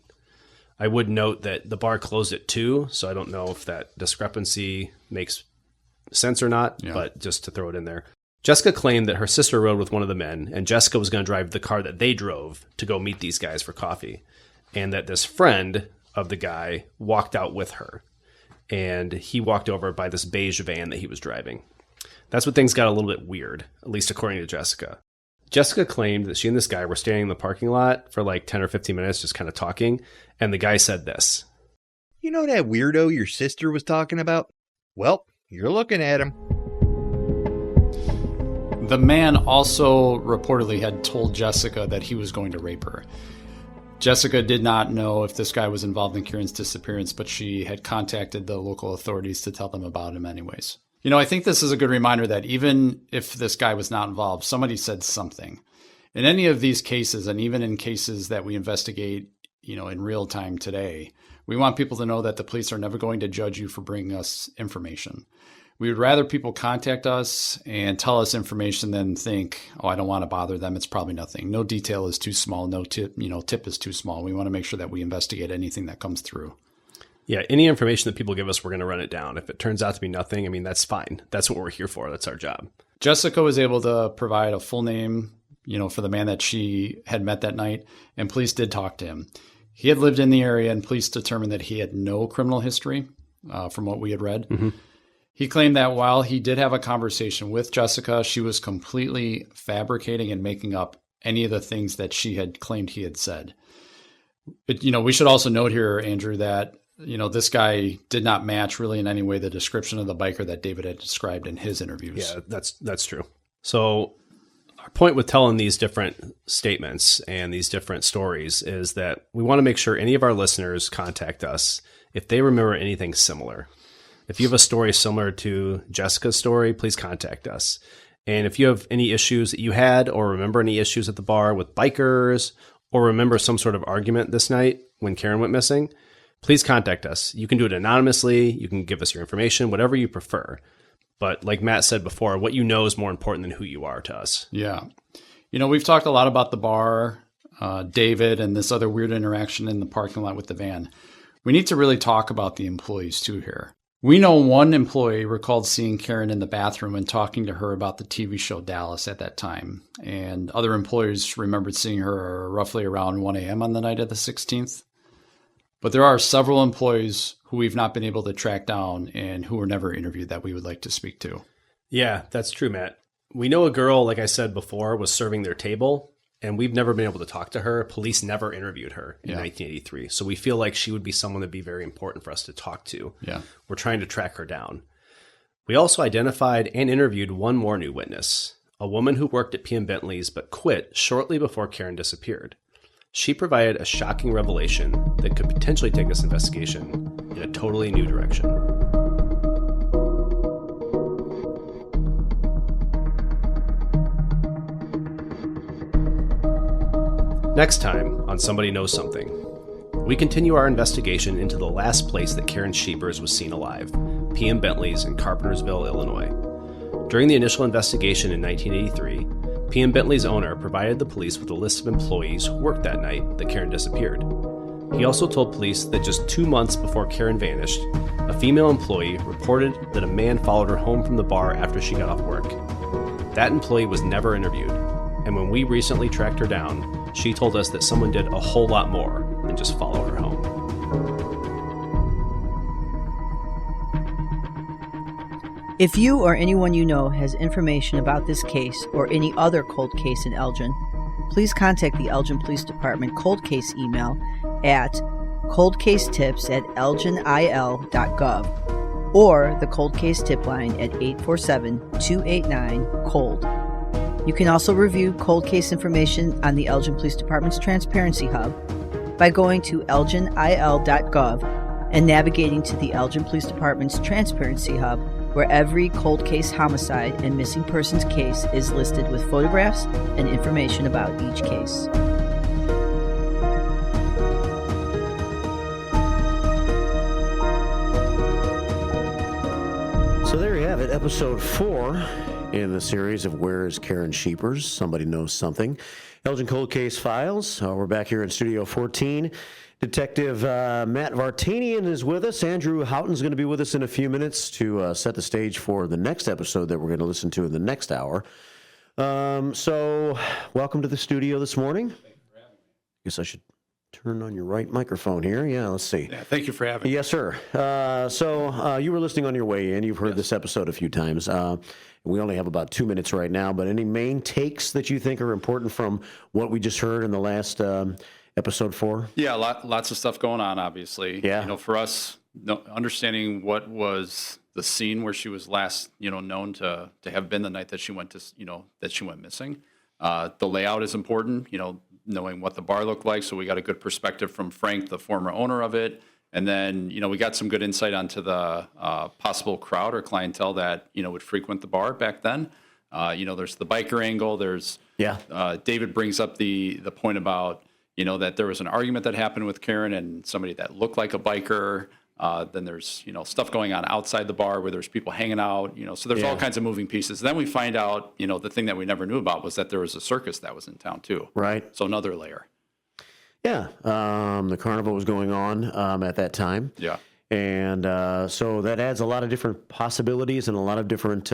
I would note that the bar closed at 2, so I don't know if that discrepancy makes sense or not, but just to throw it in there. Jessica claimed that her sister rode with one of the men, and Jessica was going to drive the car that they drove to go meet these guys for coffee, and that this friend of the guy walked out with her, and he walked over by this beige van that he was driving. That's when things got a little bit weird, at least according to Jessica. Jessica claimed that she and this guy were standing in the parking lot for like 10 or 15 minutes just kind of talking, and the guy said this. You know that weirdo your sister was talking about? Well, you're looking at him. The man also reportedly had told Jessica that he was going to rape her. Jessica did not know if this guy was involved in Karen's disappearance, but she had contacted the local authorities to tell them about him anyways. You know, I think this is a good reminder that even if this guy was not involved, somebody said something. In any of these cases, and even in cases that we investigate, you know, in real time today, we want people to know that the police are never going to judge you for bringing us information. We would rather people contact us and tell us information than think, oh, I don't want to bother them. It's probably nothing. No detail is too small. No tip is too small. We want to make sure that we investigate anything that comes through. Yeah, any information that people give us, we're going to run it down. If it turns out to be nothing, I mean, that's fine. That's what we're here for. That's our job. Jessica was able to provide a full name, you know, for the man that she had met that night, and police did talk to him. He had lived in the area, and police determined that he had no criminal history, from what we had read. Mm-hmm. He claimed that while he did have a conversation with Jessica, she was completely fabricating and making up any of the things that she had claimed he had said. But, you know, we should also note here, Andrew, that, you know, this guy did not match really in any way the description of the biker that David had described in his interviews. Yeah, that's true. So our point with telling these different statements and these different stories is that we want to make sure any of our listeners contact us if they remember anything similar. If you have a story similar to Jessica's story, please contact us. And if you have any issues that you had or remember any issues at the bar with bikers or remember some sort of argument this night when Karen went missing, please contact us. You can do it anonymously. You can give us your information, whatever you prefer. But like Matt said before, what you know is more important than who you are to us. Yeah. You know, we've talked a lot about the bar, David, and this other weird interaction in the parking lot with the van. We need to really talk about the employees too here. We know one employee recalled seeing Karen in the bathroom and talking to her about the TV show Dallas at that time. And other employees remembered seeing her roughly around 1 a.m. on the night of the 16th. But there are several employees who we've not been able to track down and who were never interviewed that we would like to speak to. Yeah, that's true, Matt. We know a girl, like I said before, was serving their table, and we've never been able to talk to her. Police never interviewed her in 1983. So we feel like she would be someone that'd be very important for us to talk to. Yeah. We're trying to track her down. We also identified and interviewed one more new witness, a woman who worked at PM Bentley's but quit shortly before Karen disappeared. She provided a shocking revelation that could potentially take this investigation in a totally new direction. Next time on Somebody Knows Something, we continue our investigation into the last place that Karen Scheepers was seen alive, PM Bentley's in Carpentersville, Illinois. During the initial investigation in 1983, PM Bentley's owner provided the police with a list of employees who worked that night that Karen disappeared. He also told police that just 2 months before Karen vanished, a female employee reported that a man followed her home from the bar after she got off work. That employee was never interviewed, and when we recently tracked her down, she told us that someone did a whole lot more than just follow her home. If you or anyone you know has information about this case or any other cold case in Elgin, please contact the Elgin Police Department cold case email at coldcasetipс@elginil.gov or the cold case tip line at 847-289-COLD. You can also review cold case information on the Elgin Police Department's Transparency Hub by going to elginil.gov and navigating to the Elgin Police Department's Transparency Hub, where every cold case homicide and missing persons case is listed with photographs and information about each case. So there you have it, episode 4 in the series of Where is Karen Sheepers? Somebody Knows Something. Elgin Cold Case Files. We're back here in Studio 14. Detective Matt Vartanian is with us. Andrew Houghton's going to be with us in a few minutes to set the stage for the next episode that we're going to listen to in the next hour. So welcome to the studio this morning. Thank you for having me. I guess I should turn on your right microphone here. Yeah, let's see. Yeah, thank you for having me. Yes, sir. So you were listening on your way in. You've heard this episode a few times. We only have about 2 minutes right now, but any main takes that you think are important from what we just heard in the last episode 4? Yeah, lots of stuff going on, obviously. Yeah. For us, understanding what was the scene where she was last, known to have been the night that she went to, that she went missing. The layout is important, knowing what the bar looked like. So we got a good perspective from Frank, the former owner of it. And then, we got some good insight onto the possible crowd or clientele that, would frequent the bar back then. There's the biker angle. There's David brings up the point about, that there was an argument that happened with Karen and somebody that looked like a biker. Then there's, stuff going on outside the bar where there's people hanging out, so there's all kinds of moving pieces. Then we find out, the thing that we never knew about was that there was a circus that was in town too. Right. So another layer. Yeah. The carnival was going on at that time. Yeah. And so that adds a lot of different possibilities and a lot of different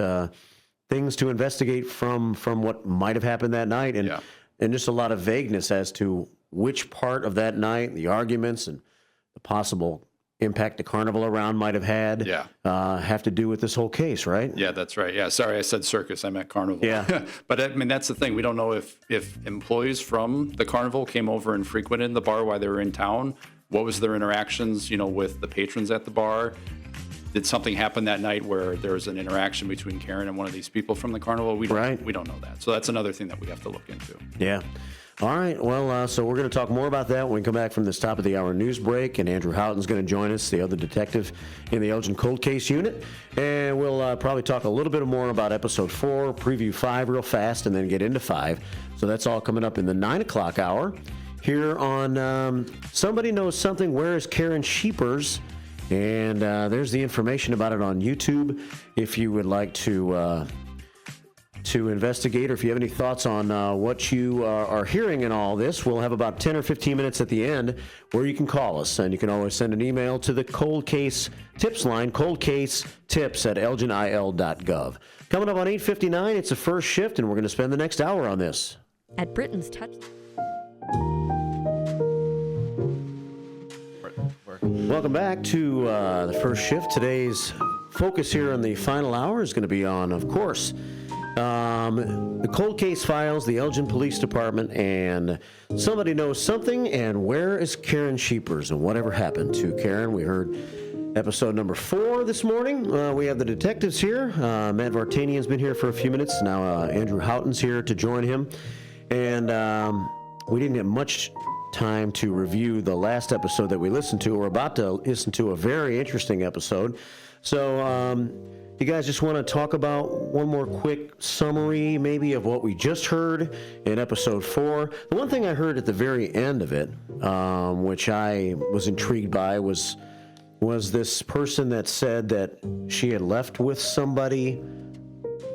things to investigate from what might have happened that night. And just a lot of vagueness as to which part of that night, the arguments and the possible impact the carnival around might have had have to do with this whole case, right? Yeah, that's right. Yeah, sorry, I said circus. I meant carnival. Yeah. But I mean, that's the thing. We don't know if employees from the carnival came over and frequented the bar while they were in town. What was their interactions, with the patrons at the bar? Did something happen that night where there was an interaction between Karen and one of these people from the carnival? We don't know that. So that's another thing that we have to look into. Yeah. All right. Well, so we're going to talk more about that when we come back from this top of the hour news break. And Andrew Houghton's going to join us, the other detective in the Elgin Cold Case Unit. And we'll probably talk a little bit more about episode 4, preview 5 real fast, and then get into 5. So that's all coming up in the 9 o'clock hour here on Somebody Knows Something. Where is Karen Sheepers? And there's the information about it on YouTube if you would like to investigate, or if you have any thoughts on what you are hearing in all this. We'll have about 10 or 15 minutes at the end where you can call us, and you can always send an email to the Cold Case Tips line, coldcasetips@elginil.gov. Coming up on 8:59, it's the first shift, and we're going to spend the next hour on this. At Britain's Touch. Welcome back to the first shift. Today's focus here in the final hour is going to be on, of course, the cold case files, the Elgin Police Department, and Somebody Knows Something, and Where is Karen Sheepers, and whatever happened to Karen. We heard episode number 4 this morning. We have the detectives here. Matt Vartanian's been here for a few minutes. Now Andrew Houghton's here to join him. And we didn't get much time to review the last episode that we listened to. We're about to listen to a very interesting episode. So you guys just want to talk about one more quick summary maybe of what we just heard in episode 4. The one thing I heard at the very end of it, which I was intrigued by, was this person that said that she had left with somebody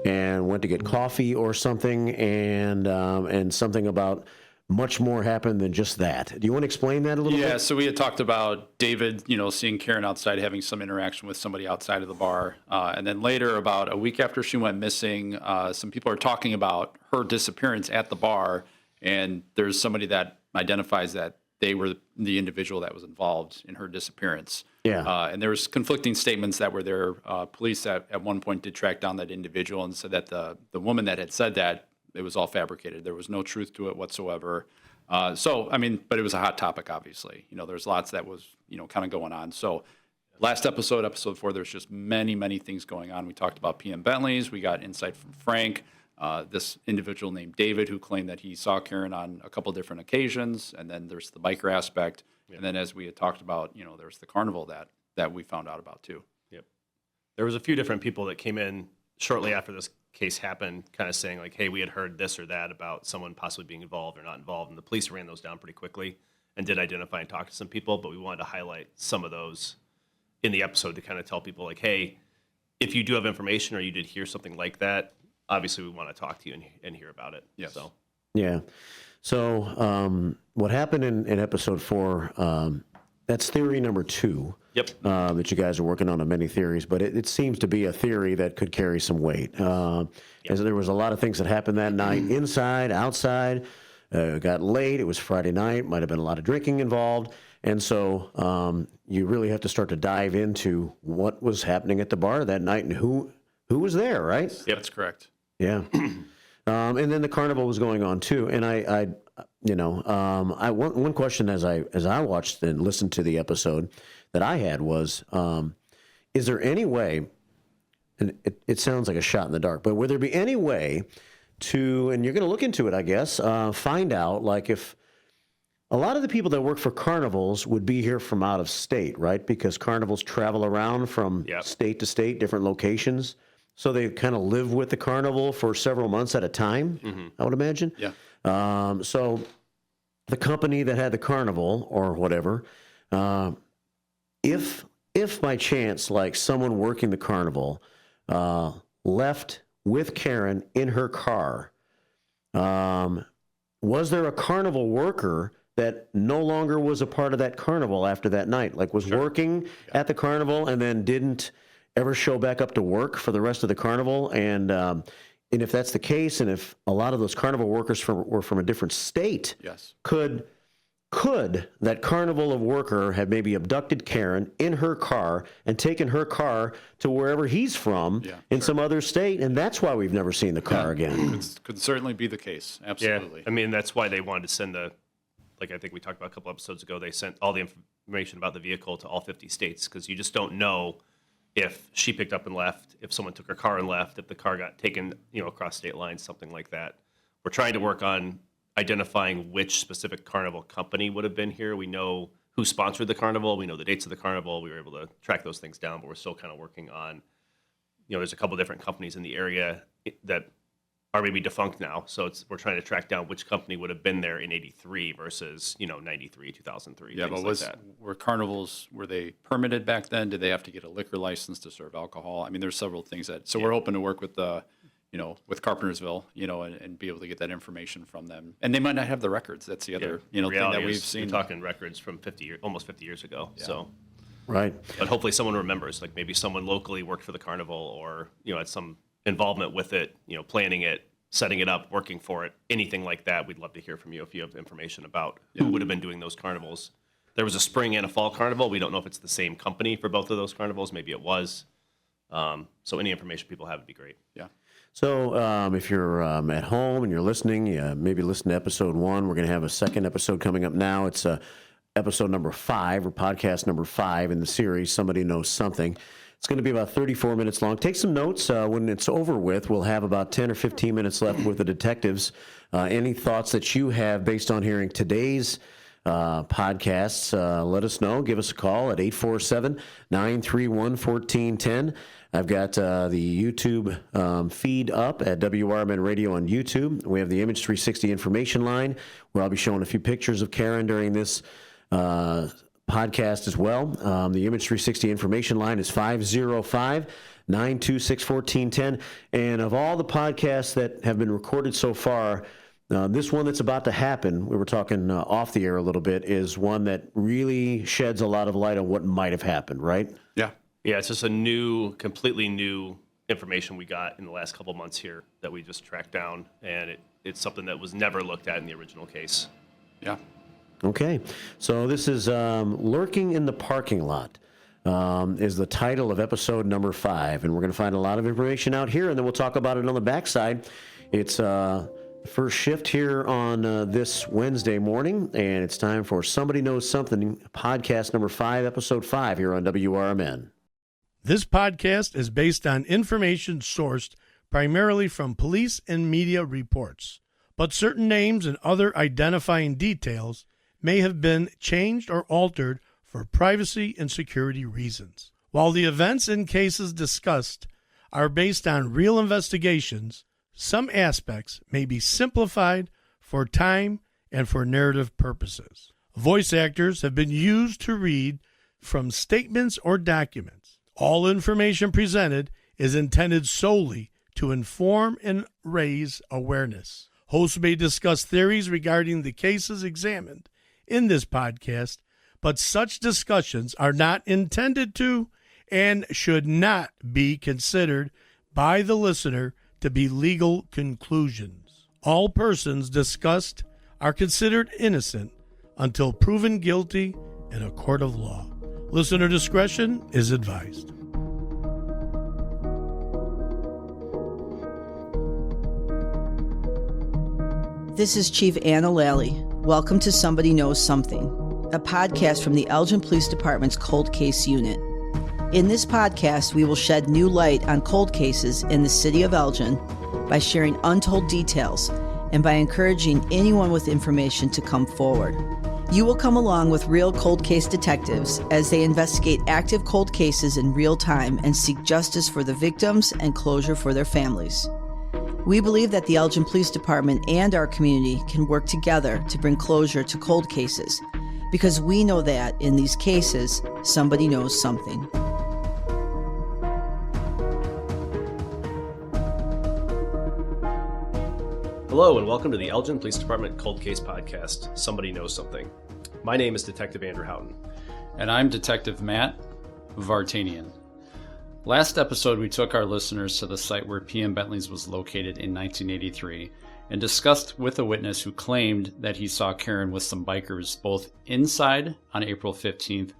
and went to get coffee or something, and something about much more happened than just that. Do you want to explain that a little bit? Yeah, so we had talked about David, seeing Karen outside, having some interaction with somebody outside of the bar. And then later, about a week after she went missing, some people are talking about her disappearance at the bar. And there's somebody that identifies that they were the individual that was involved in her disappearance. Yeah. And there was conflicting statements that were there. Police at one point did track down that individual and said that the woman that had said that, it was all fabricated. There was no truth to it whatsoever. But it was a hot topic, obviously. There's lots that was, kind of going on. So last episode 4, there's just many, many things going on. We talked about PM Bentley's. We got insight from Frank. this individual named David who claimed that he saw Karen on a couple different occasions, and then there's the biker aspect, and then as we had talked about, there's the carnival that we found out about too. Yep. There was a few different people that came in shortly after this case happened, kind of saying like, hey, we had heard this or that about someone possibly being involved or not involved, and the police ran those down pretty quickly and did identify and talk to some people, but we wanted to highlight some of those in the episode to kind of tell people like, hey, if you do have information or you did hear something like that, obviously we want to talk to you and hear about it. Yes. So. Yeah. So what happened in episode 4, that's theory number 2. Yep. That you guys are working on many theories, but it seems to be a theory that could carry some weight. As there was a lot of things that happened that night, inside, outside. It got late. It was Friday night. Might have been a lot of drinking involved. And so you really have to start to dive into what was happening at the bar that night and who was there, right? Yep, that's correct. Yeah. And then the carnival was going on too. And one question as I watched and listened to the episode that I had was, is there any way, and it sounds like a shot in the dark, but would there be any way to, and you're going to look into it, I guess, find out like if a lot of the people that work for carnivals would be here from out of state, right? Because carnivals travel around from state to state, different locations. So they kind of live with the carnival for several months at a time, I would imagine. Yeah. So the company that had the carnival or whatever, if by chance, like someone working the carnival left with Karen in her car, was there a carnival worker that no longer was a part of that carnival after that night? Like was working at the carnival and then didn't ever show back up to work for the rest of the carnival? And if that's the case, and if a lot of those carnival workers were from a different state, yes, could that carnival of worker have maybe abducted Karen in her car and taken her car to wherever he's from in some other state? And that's why we've never seen the car again. Could certainly be the case. Absolutely. Yeah. I mean, that's why they wanted to send like I think we talked about a couple episodes ago, they sent all the information about the vehicle to all 50 states because you just don't know if she picked up and left, if someone took her car and left, if the car got taken, across state lines, something like that. We're trying to work on identifying which specific carnival company would have been here. We know who sponsored the carnival. We know the dates of the carnival. We were able to track those things down, but we're still kind of working on, there's a couple different companies in the area that are maybe defunct now. So we're trying to track down which company would have been there in 83 versus, 93, 2003. Yeah, but were carnivals, were they permitted back then? Did they have to get a liquor license to serve alcohol? I mean, there's several things we're hoping to work with with Carpentersville, and be able to get that information from them. And they might not have the records. That's the other, thing that we've seen. You're talking records from almost 50 years ago. Yeah. So, right. But hopefully someone remembers, like maybe someone locally worked for the carnival or, had some involvement with it, planning it, setting it up, working for it, anything like that. We'd love to hear from you if you have information about who would have been doing those carnivals. There was a spring and a fall carnival. We don't know if it's the same company for both of those carnivals. Maybe it was. So any information people have would be great. Yeah. So if you're at home and you're listening, maybe listen to episode 1. We're going to have a second episode coming up now. It's episode number 5 or podcast number 5 in the series, Somebody Knows Something. It's going to be about 34 minutes long. Take some notes. When it's over with, we'll have about 10 or 15 minutes left with the detectives. Any thoughts that you have based on hearing today's podcasts, let us know. Give us a call at 847-931-1410. I've got the YouTube feed up at WRMN Radio on YouTube. We have the Image 360 information line where I'll be showing a few pictures of Karen during this podcast as well. The Image 360 information line is 505-926-1410. And of all the podcasts that have been recorded so far, this one that's about to happen, we were talking off the air a little bit, is one that really sheds a lot of light on what might have happened, right? Yeah. Yeah, it's just completely new information we got in the last couple months here that we just tracked down, and it's something that was never looked at in the original case. Yeah. Okay, so this is Lurking in the Parking Lot is the title of episode number 5, and we're going to find a lot of information out here, and then we'll talk about it on the backside. It's the first shift here on this Wednesday morning, and it's time for Somebody Knows Something, podcast number 5, episode 5 here on WRMN. This podcast is based on information sourced primarily from police and media reports, but certain names and other identifying details may have been changed or altered for privacy and security reasons. While the events and cases discussed are based on real investigations, some aspects may be simplified for time and for narrative purposes. Voice actors have been used to read from statements or documents. All information presented is intended solely to inform and raise awareness. Hosts may discuss theories regarding the cases examined in this podcast, but such discussions are not intended to and should not be considered by the listener to be legal conclusions. All persons discussed are considered innocent until proven guilty in a court of law. Listener discretion is advised. This is Chief Anna Lally. Welcome to Somebody Knows Something, a podcast from the Elgin Police Department's Cold Case Unit. In this podcast, we will shed new light on cold cases in the city of Elgin by sharing untold details and by encouraging anyone with information to come forward. You will come along with real cold case detectives as they investigate active cold cases in real time and seek justice for the victims and closure for their families. We believe that the Elgin Police Department and our community can work together to bring closure to cold cases, because we know that, in these cases, somebody knows something. Hello and welcome to the Elgin Police Department Cold Case Podcast, Somebody Knows Something. My name is Detective Andrew Houghton. And I'm Detective Matt Vartanian. Last episode, we took our listeners to the site where PM Bentley's was located in 1983 and discussed with a witness who claimed that he saw Karen with some bikers both inside on April 15th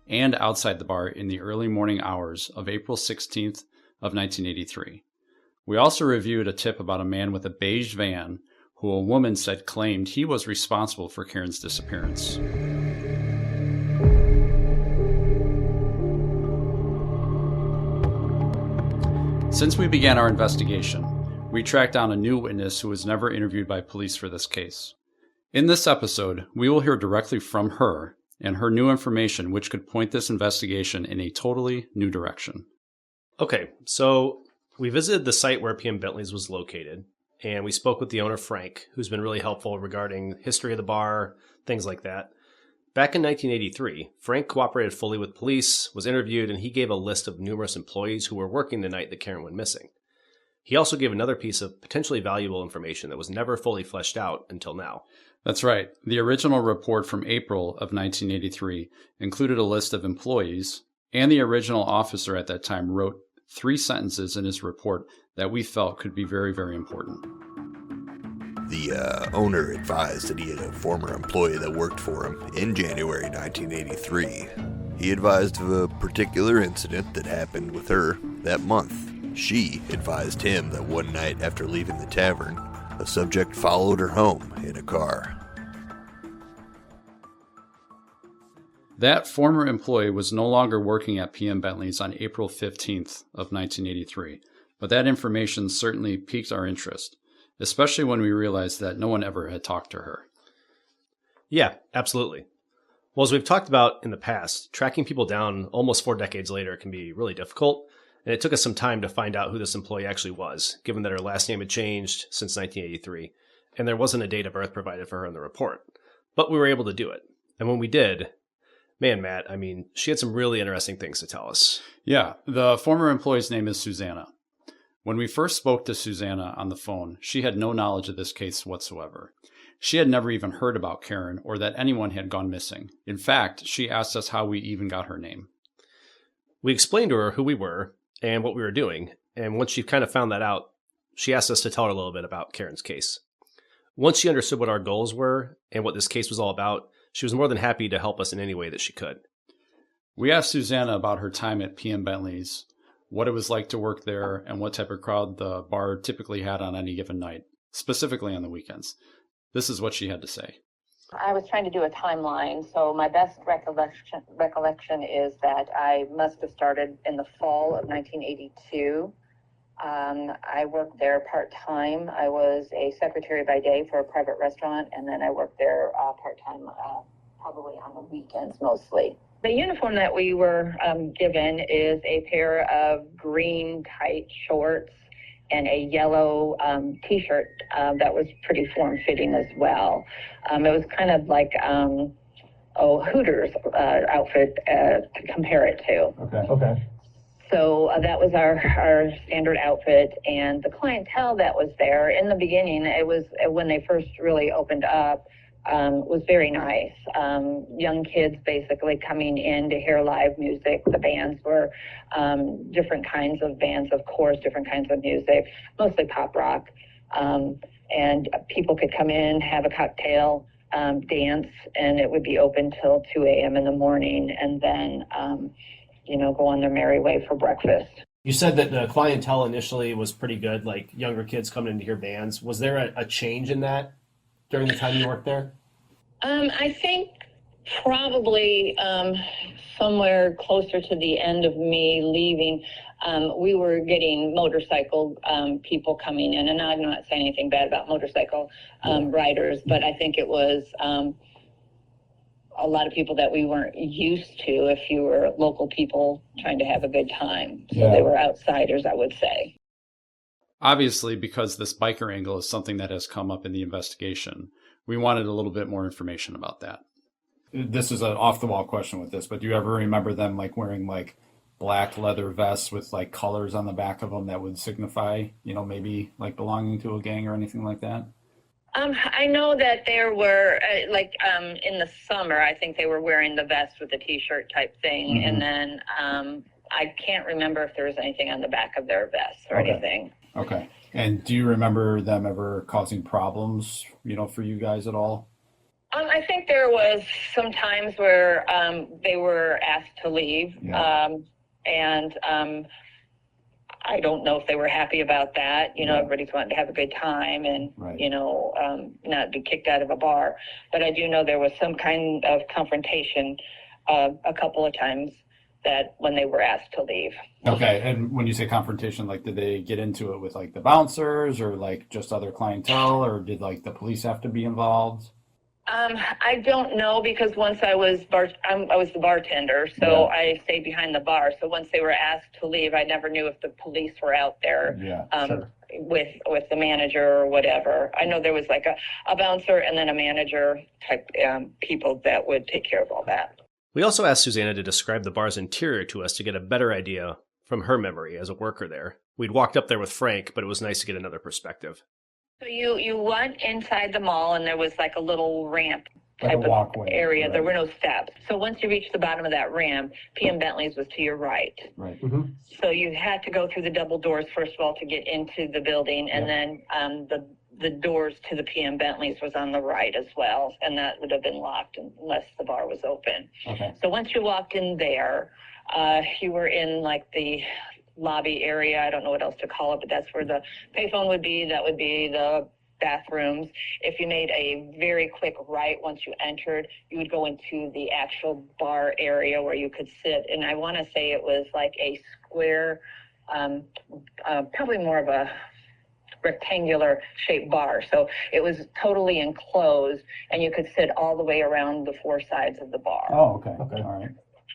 and outside the bar in the early morning hours of April 16th of 1983. We also reviewed a tip about a man with a beige van who a woman said claimed he was responsible for Karen's disappearance. Since we began our investigation, we tracked down a new witness who was never interviewed by police for this case. In this episode, we will hear directly from her and her new information, which could point this investigation in a totally new direction. Okay, so we visited the site where PM Bentley's was located, and we spoke with the owner, Frank, who's been really helpful regarding history of the bar, things like that. Back in 1983, Frank cooperated fully with police, was interviewed, and he gave a list of numerous employees who were working the night that Karen went missing. He also gave another piece of potentially valuable information that was never fully fleshed out until now. That's right. The original report from April of 1983 included a list of employees, and the original officer at that time wrote 3 sentences in his report that we felt could be very, very important. The owner advised that he had a former employee that worked for him in January 1983. He advised of a particular incident that happened with her that month. She advised him that one night after leaving the tavern, a subject followed her home in a car. That former employee was no longer working at PM Bentley's on April 15th of 1983, but that information certainly piqued our interest, especially when we realized that no one ever had talked to her. Yeah, absolutely. Well, as we've talked about in the past, tracking people down almost 4 decades later can be really difficult, and it took us some time to find out who this employee actually was, given that her last name had changed since 1983, and there wasn't a date of birth provided for her in the report. But we were able to do it. And when we did, man, Matt, she had some really interesting things to tell us. Yeah, the former employee's name is Susanna. When we first spoke to Susanna on the phone, she had no knowledge of this case whatsoever. She had never even heard about Karen or that anyone had gone missing. In fact, she asked us how we even got her name. We explained to her who we were and what we were doing, and once she kind of found that out, she asked us to tell her a little bit about Karen's case. Once she understood what our goals were and what this case was all about, she was more than happy to help us in any way that she could. We asked Susanna about her time at PM Bentley's, what it was like to work there, and what type of crowd the bar typically had on any given night, specifically on the weekends. This is what she had to say. I was trying to do a timeline, so my best recollection is that I must have started in the fall of 1982. I worked there part-time. I was a secretary by day for a private restaurant, and then I worked there part-time, probably on the weekends mostly. The uniform that we were given is a pair of green tight shorts and a yellow t-shirt that was pretty form-fitting as well. It was kind of like Hooters outfit to compare it to. Okay. So that was our standard outfit, and the clientele that was there in the beginning, it was when they first really opened up, was very nice. Young kids basically coming in to hear live music. The bands were different kinds of bands, of course, different kinds of music, mostly pop rock. And people could come in, have a cocktail, dance, and it would be open till 2 a.m. in the morning, and then go on their merry way for breakfast. You said that the clientele initially was pretty good, like younger kids coming in to hear bands. Was there a change in that during the time you worked there? I think probably somewhere closer to the end of me leaving, we were getting motorcycle people coming in, and I'm not saying anything bad about motorcycle riders, but I think it was a lot of people that we weren't used to if you were local people trying to have a good time. So they were outsiders, I would say. Obviously, because this biker angle is something that has come up in the investigation, we wanted a little bit more information about that. This is an off-the-wall question with this, but do you ever remember them like wearing like black leather vests with like colors on the back of them that would signify, maybe like belonging to a gang or anything like that? I know that there were, in the summer, I think they were wearing the vest with the T-shirt type thing. Mm-hmm. And then I can't remember if there was anything on the back of their vests or anything. Okay. And do you remember them ever causing problems, for you guys at all? I think there was some times where they were asked to leave. Yeah. I don't know if they were happy about that. Everybody's wanting to have a good time and, not be kicked out of a bar. But I do know there was some kind of confrontation a couple of times that when they were asked to leave. Okay. And when you say confrontation, like, did they get into it with like the bouncers or like just other clientele, or did like the police have to be involved? I don't know, because once I was the bartender, so I stayed behind the bar. So once they were asked to leave, I never knew if the police were out there with the manager or whatever. I know there was like a bouncer and then a manager type people that would take care of all that. We also asked Susanna to describe the bar's interior to us to get a better idea from her memory as a worker there. We'd walked up there with Frank, but it was nice to get another perspective. So you went inside the mall, and there was like a little ramp type of walkway area. Right. There were no steps. So once you reached the bottom of that ramp, PM Bentley's was to your right. Right. Mm-hmm. So you had to go through the double doors, first of all, to get into the building, and then the doors to the PM Bentley's was on the right as well, and that would have been locked unless the bar was open. Okay. So once you walked in there, you were in like the lobby area. I don't know what else to call it, but that's where the payphone would be. That would be the bathrooms. If you made a very quick right once you entered, you would go into the actual bar area where you could sit. And I want to say it was like a square, probably more of a rectangular shaped bar. So it was totally enclosed, and you could sit all the way around the four sides of the bar. Oh, okay. Okay. All right.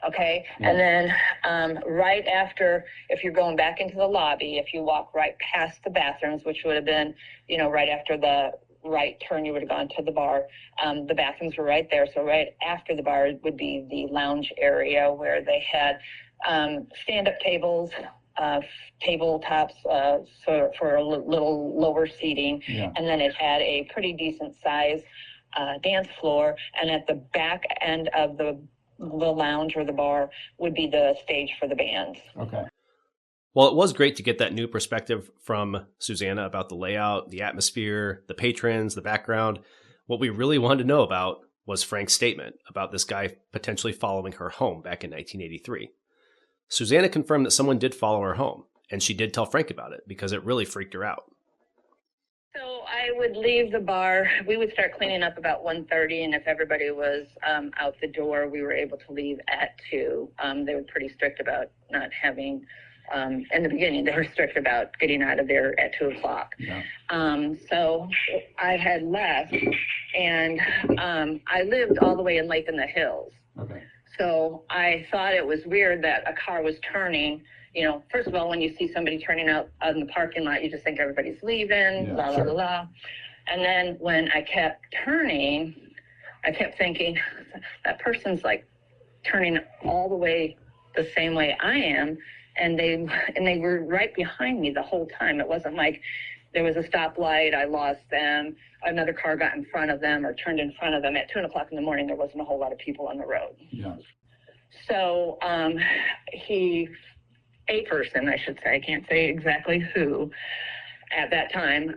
Okay, yeah. And then right after, if you're going back into the lobby, if you walk right past the bathrooms, which would have been, right after the right turn, you would have gone to the bar. The bathrooms were right there. So right after the bar would be the lounge area where they had stand-up tables, tabletops for a little lower seating. Yeah. And then it had a pretty decent size dance floor. And at the back end of the lounge or the bar would be the stage for the bands. Okay. Well, it was great to get that new perspective from Susanna about the layout, the atmosphere, the patrons, the background. What we really wanted to know about was Frank's statement about this guy potentially following her home back in 1983. Susanna confirmed that someone did follow her home, and she did tell Frank about it because it really freaked her out. So I would leave the bar. We would start cleaning up about 1:30, and if everybody was out the door, we were able to leave at 2. They were pretty strict about not having in the beginning, they were strict about getting out of there at 2 o'clock. Yeah. So I had left, and I lived all the way in Lake in the Hills. Okay. So I thought it was weird that a car was turning. You know, first of all, when you see somebody turning out in the parking lot, you just think everybody's leaving, la, la, la, la. And then when I kept turning, I kept thinking, that person's like turning all the way the same way I am. And they were right behind me the whole time. It wasn't like there was a stoplight, I lost them, another car got in front of them or turned in front of them. At 2 o'clock in the morning, there wasn't a whole lot of people on the road. Yeah. So a person, I should say, I can't say exactly who, at that time,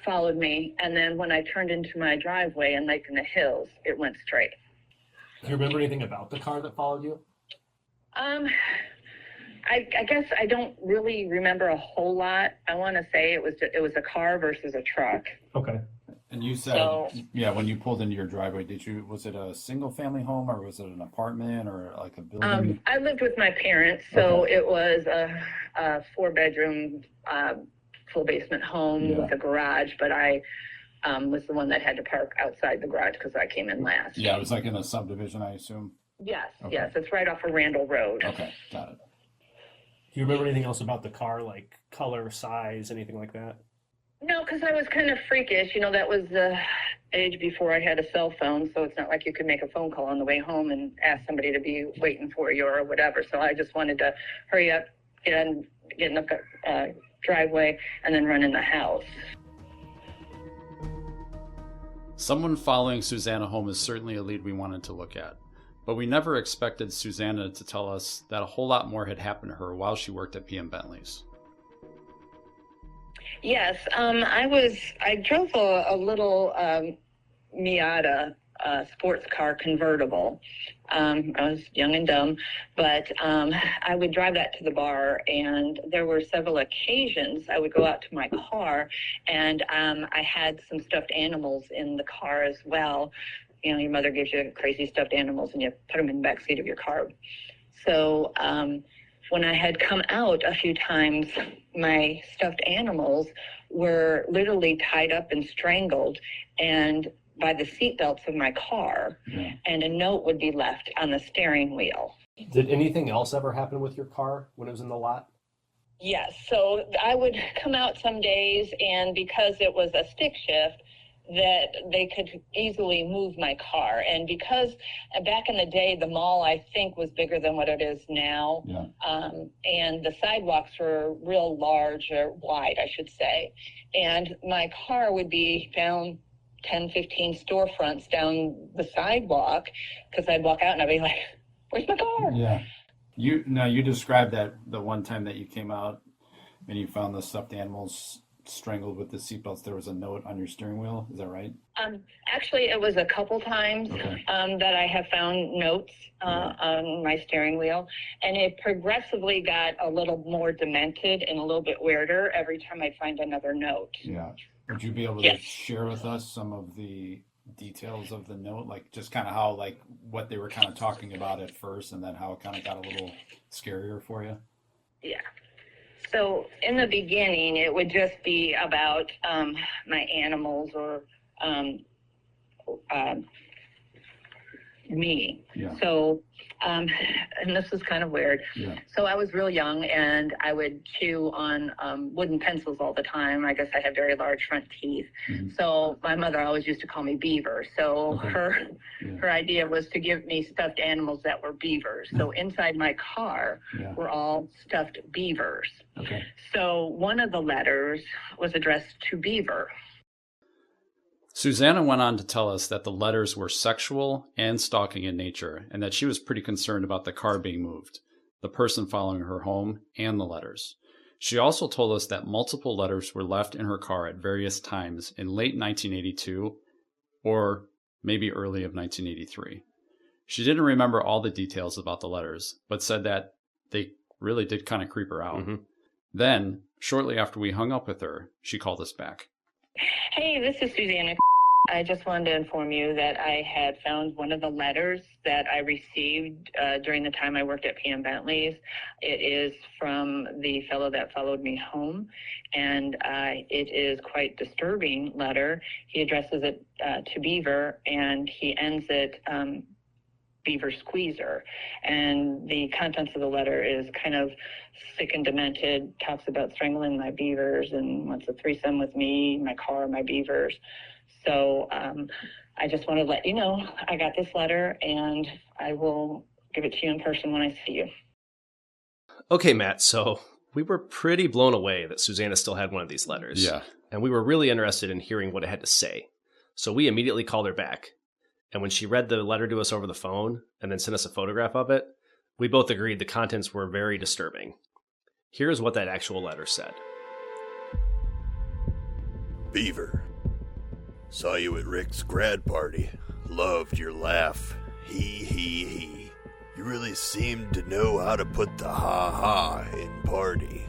followed me. And then when I turned into my driveway in Lake in the Hills, it went straight. Do you remember anything about the car that followed you? I guess I don't really remember a whole lot. I want to say it was a car versus a truck. Okay. And you said, when you pulled into your driveway, was it a single family home or was it an apartment or like a building? I lived with my parents, so it was a 4-bedroom, full basement home with a garage, but I was the one that had to park outside the garage because I came in last. Yeah, it was like in a subdivision, I assume. Yes, yes, it's right off of Randall Road. Okay, got it. Do you remember anything else about the car, like color, size, anything like that? No, because I was kind of freakish. You know, that was the age before I had a cell phone, so it's not like you could make a phone call on the way home and ask somebody to be waiting for you or whatever. So I just wanted to hurry up, get in the driveway, and then run in the house. Someone following Susanna home is certainly a lead we wanted to look at, but we never expected Susanna to tell us that a whole lot more had happened to her while she worked at PM Bentley's. Yes, I drove a little Miata sports car convertible. I was young and dumb, but I would drive that to the bar, and there were several occasions I would go out to my car, and I had some stuffed animals in the car as well. You know, your mother gives you crazy stuffed animals, and you put them in the back seat of your car. So when I had come out a few times, my stuffed animals were literally tied up and strangled and by the seat belts of my car, and a note would be left on the steering wheel. Did anything else ever happen with your car when it was in the lot? Yes, so I would come out some days, and because it was a stick shift, that they could easily move my car. And because back in the day, the mall, I think, was bigger than what it is now. And the sidewalks were real large, or wide, I should say. And my car would be down 10, 15 storefronts down the sidewalk, because I'd walk out and I'd be like, where's my car? Yeah. You described that the one time that you came out and you found the stuffed animals strangled with the seatbelts, there was a note on your steering wheel. Is that right? Actually, it was a couple times that I have found notes on my steering wheel, and it progressively got a little more demented and a little bit weirder every time I find another note. Yeah. Would you be able to share with us some of the details of the note, like just kind of how, like, what they were kind of talking about at first, and then how it kind of got a little scarier for you? Yeah. So in the beginning, it would just be about my animals or me. Yeah. So, and this is kind of weird. Yeah. So I was real young, and I would chew on wooden pencils all the time. I guess I had very large front teeth. Mm-hmm. So my mother always used to call me Beaver. So her idea was to give me stuffed animals that were beavers. So inside my car were all stuffed beavers. Okay. So one of the letters was addressed to Beaver. Susanna went on to tell us that the letters were sexual and stalking in nature, and that she was pretty concerned about the car being moved, the person following her home, and the letters. She also told us that multiple letters were left in her car at various times in late 1982 or maybe early of 1983. She didn't remember all the details about the letters, but said that they really did kind of creep her out. Mm-hmm. Then, shortly after we hung up with her, she called us back. Hey, this is Susanna. I just wanted to inform you that I had found one of the letters that I received during the time I worked at PM Bentley's. It is from the fellow that followed me home, and it is quite disturbing letter. He addresses it to Beaver, and he ends it Beaver Squeezer. And the contents of the letter is kind of sick and demented, talks about strangling my beavers and wants a threesome with me, my car, my beavers. So I just want to let you know I got this letter, and I will give it to you in person when I see you. Okay, Matt, so we were pretty blown away that Susanna still had one of these letters. Yeah. And we were really interested in hearing what it had to say. So we immediately called her back. And when she read the letter to us over the phone and then sent us a photograph of it, we both agreed the contents were very disturbing. Here's what that actual letter said. Beaver. Saw you at Rick's grad party. Loved your laugh. He. You really seemed to know how to put the ha-ha in party.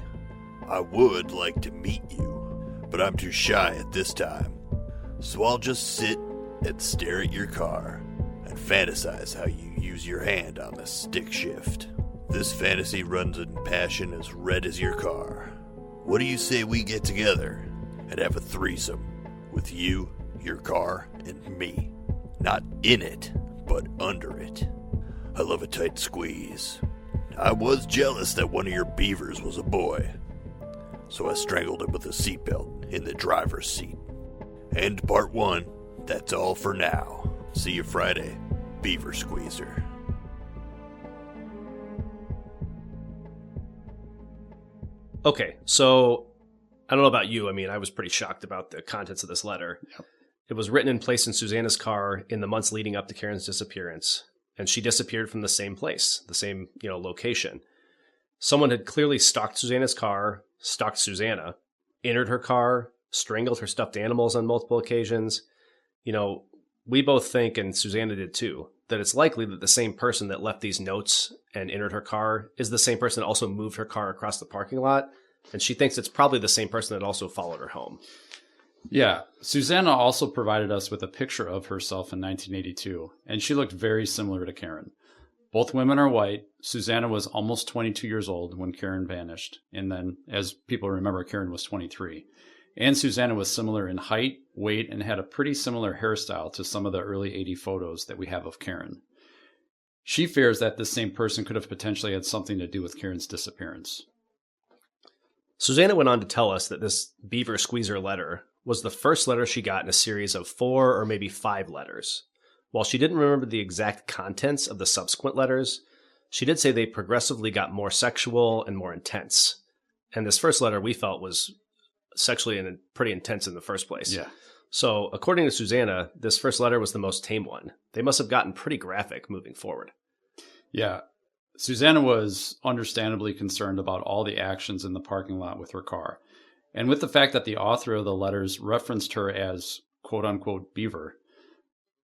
I would like to meet you, but I'm too shy at this time. So I'll just sit and stare at your car and fantasize how you use your hand on the stick shift. This fantasy runs in passion as red as your car. What do you say we get together and have a threesome with you, your car, and me? Not in it, but under it. I love a tight squeeze. I was jealous that one of your beavers was a boy, so I strangled him with a seatbelt in the driver's seat. End part 1. That's all for now. See you Friday, Beaver Squeezer. Okay, so I don't know about you. I mean, I was pretty shocked about the contents of this letter. Yep. It was written and placed in Susanna's car in the months leading up to Karen's disappearance, and she disappeared from the same place, the same, location. Someone had clearly stalked Susanna's car, stalked Susanna, entered her car, strangled her stuffed animals on multiple occasions. We both think, and Susanna did too, that it's likely that the same person that left these notes and entered her car is the same person that also moved her car across the parking lot. And she thinks it's probably the same person that also followed her home. Yeah. Susanna also provided us with a picture of herself in 1982, and she looked very similar to Karen. Both women are white. Susanna was almost 22 years old when Karen vanished. And then, as people remember, Karen was 23. And Susanna was similar in height, weight, and had a pretty similar hairstyle to some of the early 80 photos that we have of Karen. She fears that this same person could have potentially had something to do with Karen's disappearance. Susanna went on to tell us that this Beaver Squeezer letter was the first letter she got in a series of 4 or maybe 5 letters. While she didn't remember the exact contents of the subsequent letters, she did say they progressively got more sexual and more intense. And this first letter we felt was sexually and pretty intense in the first place. Yeah. So according to Susanna, this first letter was the most tame one. They must have gotten pretty graphic moving forward. Yeah. Susanna was understandably concerned about all the actions in the parking lot with her car. And with the fact that the author of the letters referenced her as quote-unquote Beaver,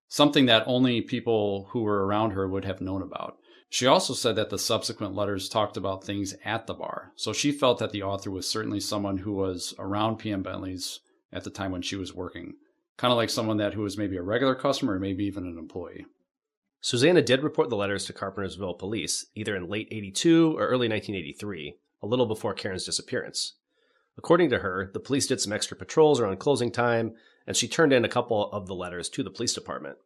something that only people who were around her would have known about. She also said that the subsequent letters talked about things at the bar. So she felt that the author was certainly someone who was around PM Bentley's at the time when she was working. Kind of like someone who was maybe a regular customer or maybe even an employee. Susanna did report the letters to Carpentersville police, either in late 82 or early 1983, a little before Karen's disappearance. According to her, the police did some extra patrols around closing time, and she turned in a couple of the letters to the police department.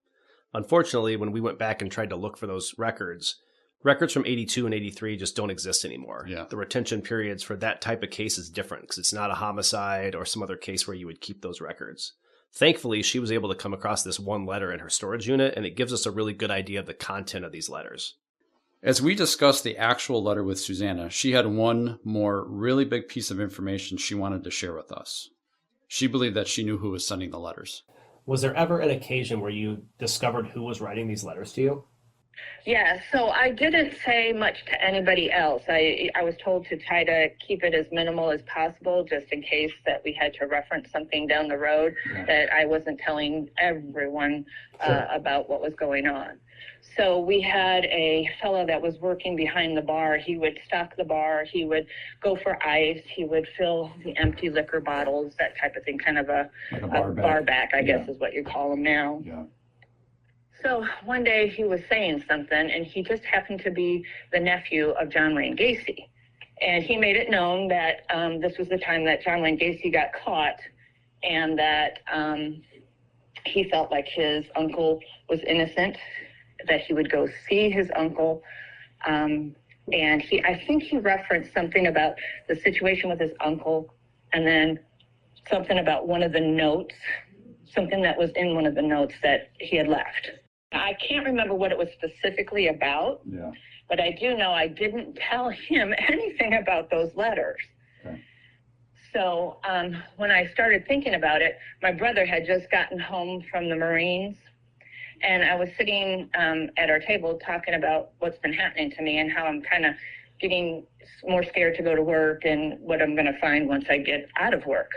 Unfortunately, when we went back and tried to look for those records from 82 and 83 just don't exist anymore. Yeah. The retention periods for that type of case is different because it's not a homicide or some other case where you would keep those records. Thankfully, she was able to come across this one letter in her storage unit, and it gives us a really good idea of the content of these letters. As we discussed the actual letter with Susanna, she had one more really big piece of information she wanted to share with us. She believed that she knew who was sending the letters. Was there ever an occasion where you discovered who was writing these letters to you? Yeah, so I didn't say much to anybody else. I was told to try to keep it as minimal as possible, just in case that we had to reference something down the road, that I wasn't telling everyone about what was going on. So we had a fellow that was working behind the bar. He would stock the bar. He would go for ice. He would fill the empty liquor bottles, that type of thing, kind of a bar back, I guess is what you call them now. Yeah. So one day he was saying something, and he just happened to be the nephew of John Wayne Gacy. And he made it known that this was the time that John Wayne Gacy got caught, and that he felt like his uncle was innocent, that he would go see his uncle. And I think he referenced something about the situation with his uncle, and then something about one of the notes, something that was in one of the notes that he had left. I can't remember what it was specifically about, but I do know I didn't tell him anything about those letters. Okay. So when I started thinking about it, my brother had just gotten home from the Marines, and I was sitting at our table talking about what's been happening to me and how I'm kind of getting more scared to go to work and what I'm going to find once I get out of work.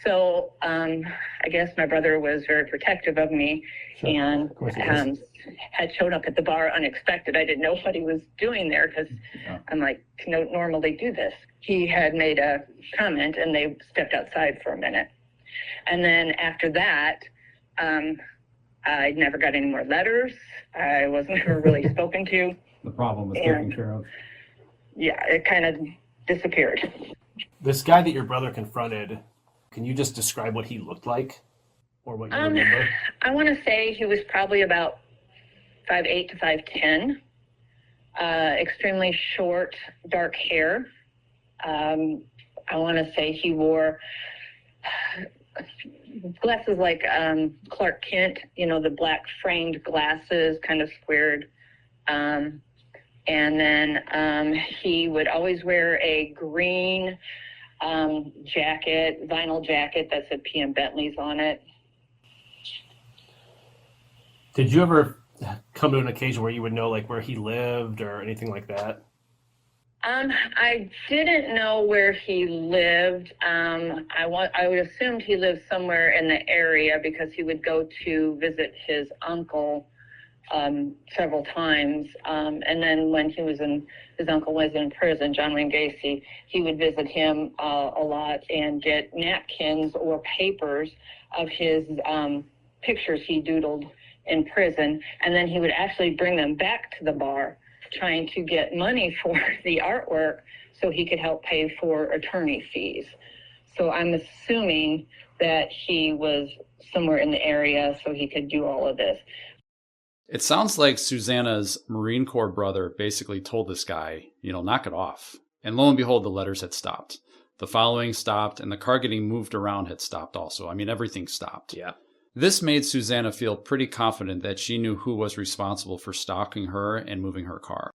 So I guess my brother was very protective of me, and had shown up at the bar unexpected. I didn't know what he was doing there, because I'm like, don't normally do this. He had made a comment, and they stepped outside for a minute. And then after that, I never got any more letters. I was never really spoken to. The problem was taken care of. Yeah, it kind of disappeared. This guy that your brother confronted, can you just describe what he looked like, or what you remember? I want to say he was probably about 5'8" to 5'10", extremely short, dark hair. I want to say he wore glasses like Clark Kent, the black framed glasses, kind of squared. And then he would always wear a green jacket, vinyl jacket that said PM Bentley's on it. Did you ever come to an occasion where you would know like where he lived or anything like that? I didn't know where he lived. I would assumed he lived somewhere in the area, because he would go to visit his uncle several times. And then when his uncle was in prison, John Wayne Gacy, he would visit him a lot and get napkins or papers of his pictures he doodled in prison. And then he would actually bring them back to the bar, trying to get money for the artwork so he could help pay for attorney fees. So I'm assuming that he was somewhere in the area so he could do all of this. It sounds like Susanna's Marine Corps brother basically told this guy, knock it off. And lo and behold, the letters had stopped. The following stopped, and the car getting moved around had stopped also. I mean, everything stopped. Yeah. This made Susanna feel pretty confident that she knew who was responsible for stalking her and moving her car.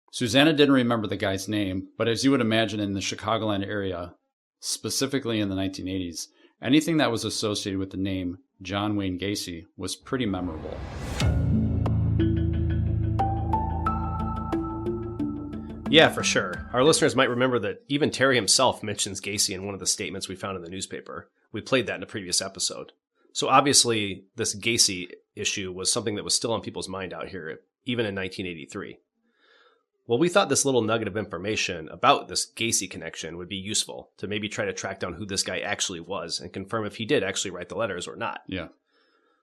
Susanna didn't remember the guy's name, but as you would imagine in the Chicagoland area, specifically in the 1980s, anything that was associated with the name John Wayne Gacy was pretty memorable. Yeah, for sure. Our listeners might remember that even Terry himself mentions Gacy in one of the statements we found in the newspaper. We played that in a previous episode. So obviously, this Gacy issue was something that was still on people's mind out here, even in 1983. Well, we thought this little nugget of information about this Gacy connection would be useful to maybe try to track down who this guy actually was and confirm if he did actually write the letters or not. Yeah.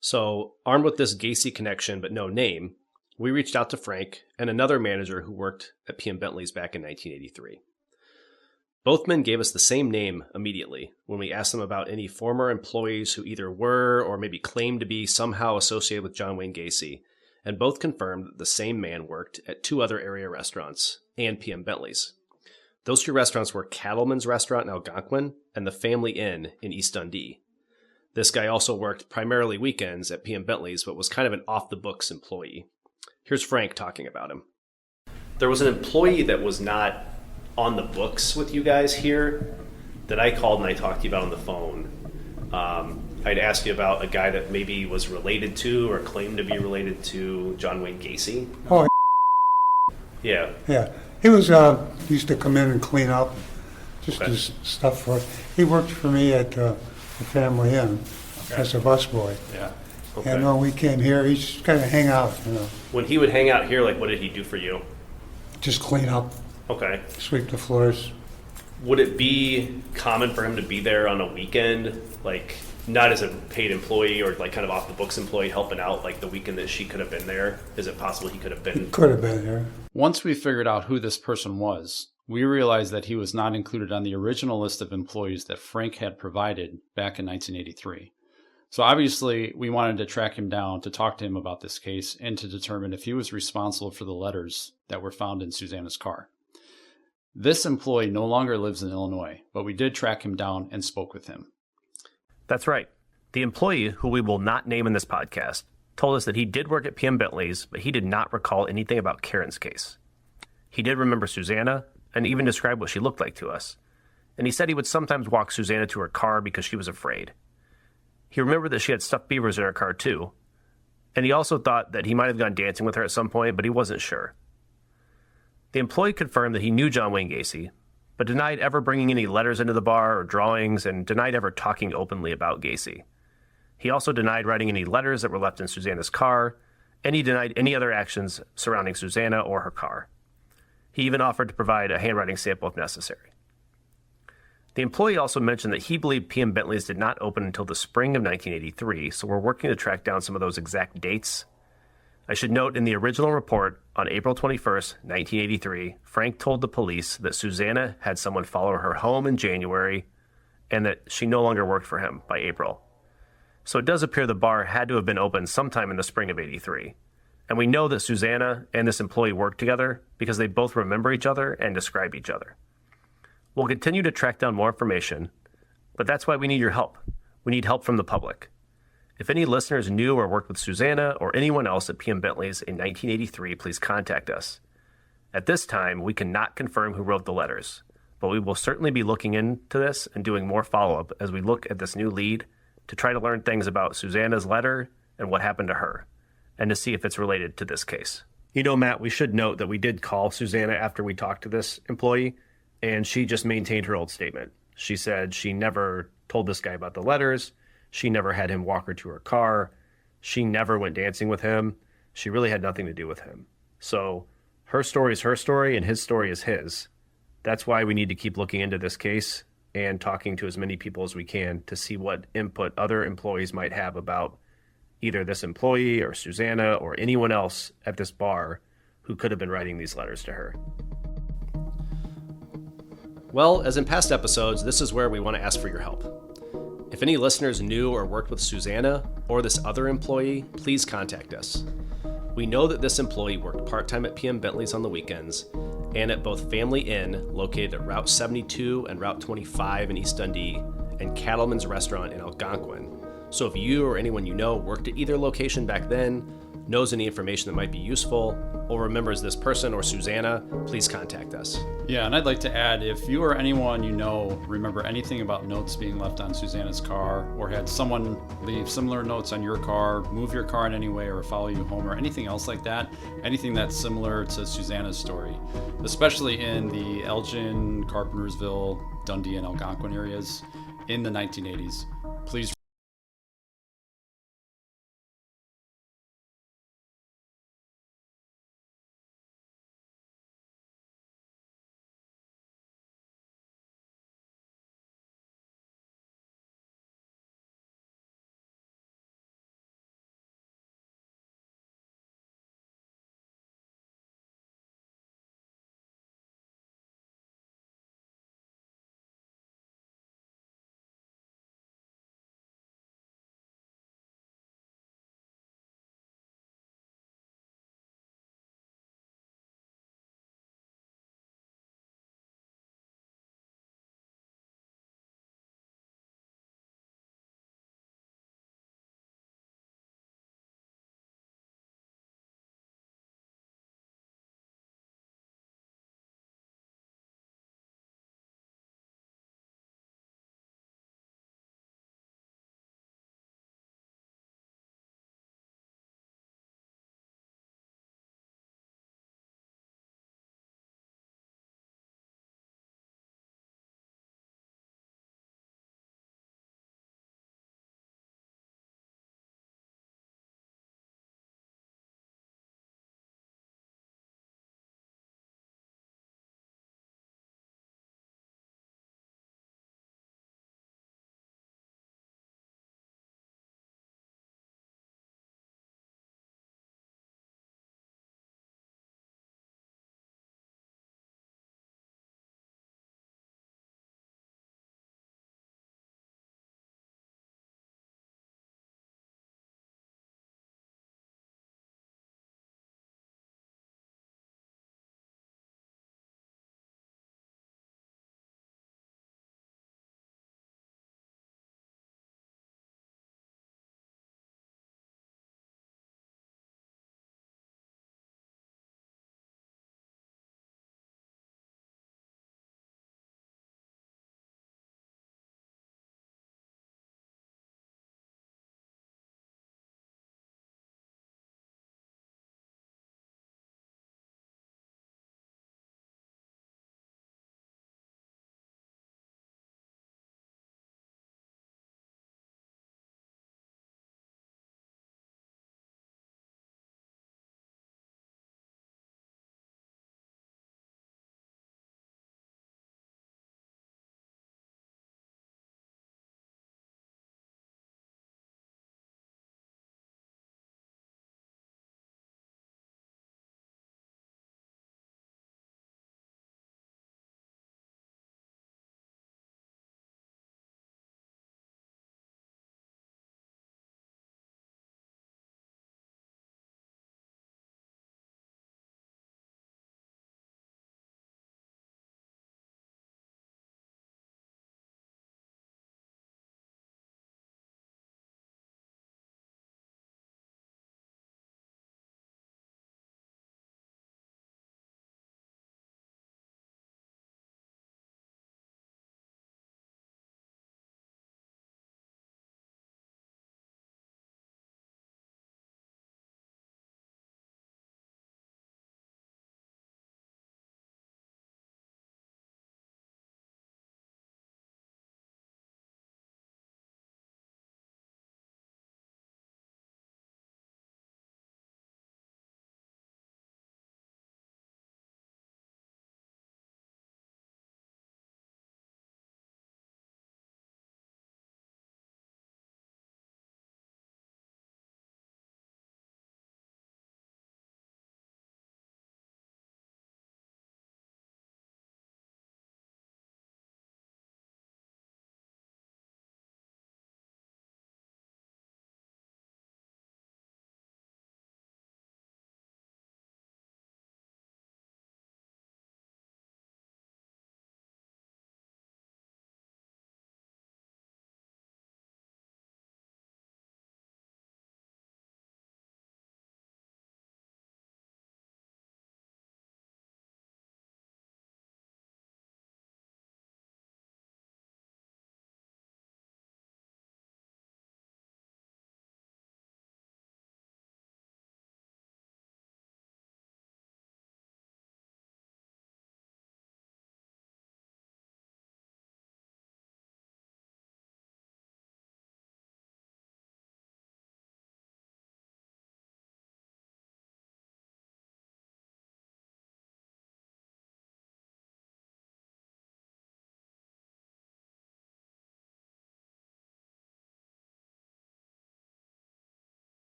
So, armed with this Gacy connection but no name, we reached out to Frank and another manager who worked at PM Bentley's back in 1983. Both men gave us the same name immediately when we asked them about any former employees who either were or maybe claimed to be somehow associated with John Wayne Gacy, and both confirmed that the same man worked at two other area restaurants and PM Bentley's. Those two restaurants were Cattleman's Restaurant in Algonquin and the Family Inn in East Dundee. This guy also worked primarily weekends at PM Bentley's, but was kind of an off-the-books employee. Here's Frank talking about him. There was an employee that was not on the books with you guys here that I called and I talked to you about on the phone. I'd asked you about a guy that maybe was related to or claimed to be related to John Wayne Gacy. Oh, Yeah. yeah. He was, used to come in and clean up, just do stuff for us. He worked for me at the Family Inn as a busboy. Yeah. Okay. And when we came here, he just kind of hang out, When he would hang out here, like, what did he do for you? just clean up, Okay. sweep the floors. Would it be common for him to be there on a weekend, like not as a paid employee or like kind of off the books employee helping out, like the weekend that she could have been there? Is it possible he could have been? Could have been there. Once we figured out who this person was, we realized that he was not included on the original list of employees that Frank had provided back in 1983. So obviously, we wanted to track him down to talk to him about this case and to determine if he was responsible for the letters that were found in Susanna's car. This employee no longer lives in Illinois, but we did track him down and spoke with him. That's right. The employee, who we will not name in this podcast, told us that he did work at PM Bentley's, but he did not recall anything about Karen's case. He did remember Susanna and even described what she looked like to us. And he said he would sometimes walk Susanna to her car because she was afraid. He remembered that she had stuffed beavers in her car too. And he also thought that he might have gone dancing with her at some point, but he wasn't sure. The employee confirmed that he knew John Wayne Gacy, but denied ever bringing any letters into the bar or drawings and denied ever talking openly about Gacy. He also denied writing any letters that were left in Susanna's car, and he denied any other actions surrounding Susanna or her car. He even offered to provide a handwriting sample if necessary. The employee also mentioned that he believed PM Bentley's did not open until the spring of 1983, so we're working to track down some of those exact dates. I should note in the original report on April 21st, 1983, Frank told the police that Susanna had someone follow her home in January and that she no longer worked for him by April. So it does appear the bar had to have been open sometime in the spring of 83. And we know that Susanna and this employee worked together because they both remember each other and describe each other. We'll continue to track down more information, but that's why we need your help. We need help from the public. If any listeners knew or worked with Susanna or anyone else at PM Bentley's in 1983, please contact us. At this time, we cannot confirm who wrote the letters, but we will certainly be looking into this and doing more follow-up as we look at this new lead to try to learn things about Susanna's letter and what happened to her, and to see if it's related to this case. You know, Matt, we should note that we did call Susanna after we talked to this employee, and she just maintained her old statement. She said she never told this guy about the letters. She never had him walk her to her car. She never went dancing with him. She really had nothing to do with him. So her story is her story and his story is his. That's why we need to keep looking into this case and talking to as many people as we can to see what input other employees might have about either this employee or Susanna or anyone else at this bar who could have been writing these letters to her. Well, as in past episodes, this is where we want to ask for your help. If any listeners knew or worked with Susanna or this other employee, please contact us. We know that this employee worked part-time at PM Bentley's on the weekends and at both Family Inn, located at Route 72 and Route 25 in East Dundee, and Cattleman's Restaurant in Algonquin. So if you or anyone you know worked at either location back then, knows any information that might be useful, or remembers this person or Susanna, please contact us. Yeah, and I'd like to add, if you or anyone you know remember anything about notes being left on Susanna's car, or had someone leave similar notes on your car, move your car in any way, or follow you home, or anything else like that, anything that's similar to Susanna's story, especially in the Elgin, Carpentersville, Dundee, and Algonquin areas in the 1980s, please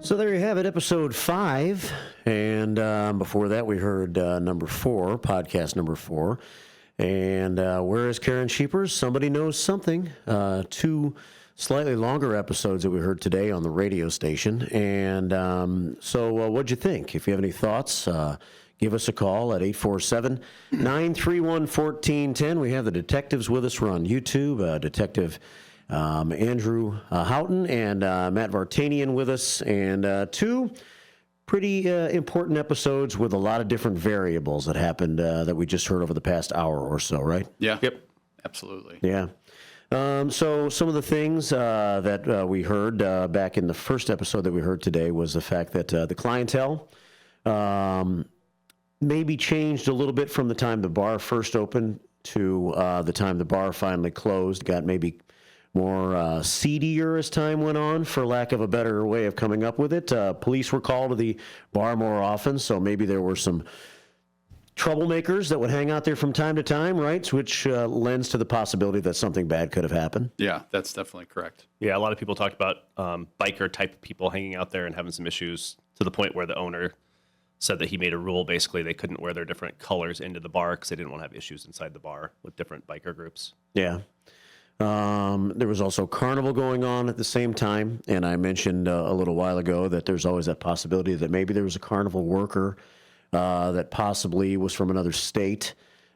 So there you have it, episode 5. And before that, we heard number 4, podcast number 4. And where is Karen Sheepers? Somebody Knows Something. 2 slightly longer episodes that we heard today on the radio station. And so what'd you think? If you have any thoughts, give us a call at 847-931-1410. We have the detectives with us. We're on YouTube. Detective Andrew Houghton and Matt Vartanian with us. And 2 pretty important episodes with a lot of different variables that happened that we just heard over the past hour or so, right? Yeah. Yep. Absolutely. Yeah. So some of the things that we heard back in the first episode that we heard today was the fact that the clientele maybe changed a little bit from the time the bar first opened to the time the bar finally closed. Got maybe more seedier as time went on, for lack of a better way of coming up with it. Police were called to the bar more often, so maybe there were some troublemakers that would hang out there from time to time, right? Which lends to the possibility that something bad could have happened. Yeah, that's definitely correct. Yeah, a lot of people talked about biker type people hanging out there and having some issues, to the point where the owner said that he made a rule, basically they couldn't wear their different colors into the bar because they didn't want to have issues inside the bar with different biker groups. Yeah. There was also carnival going on at the same time, and I mentioned a little while ago that there's always that possibility that maybe there was a carnival worker that possibly was from another state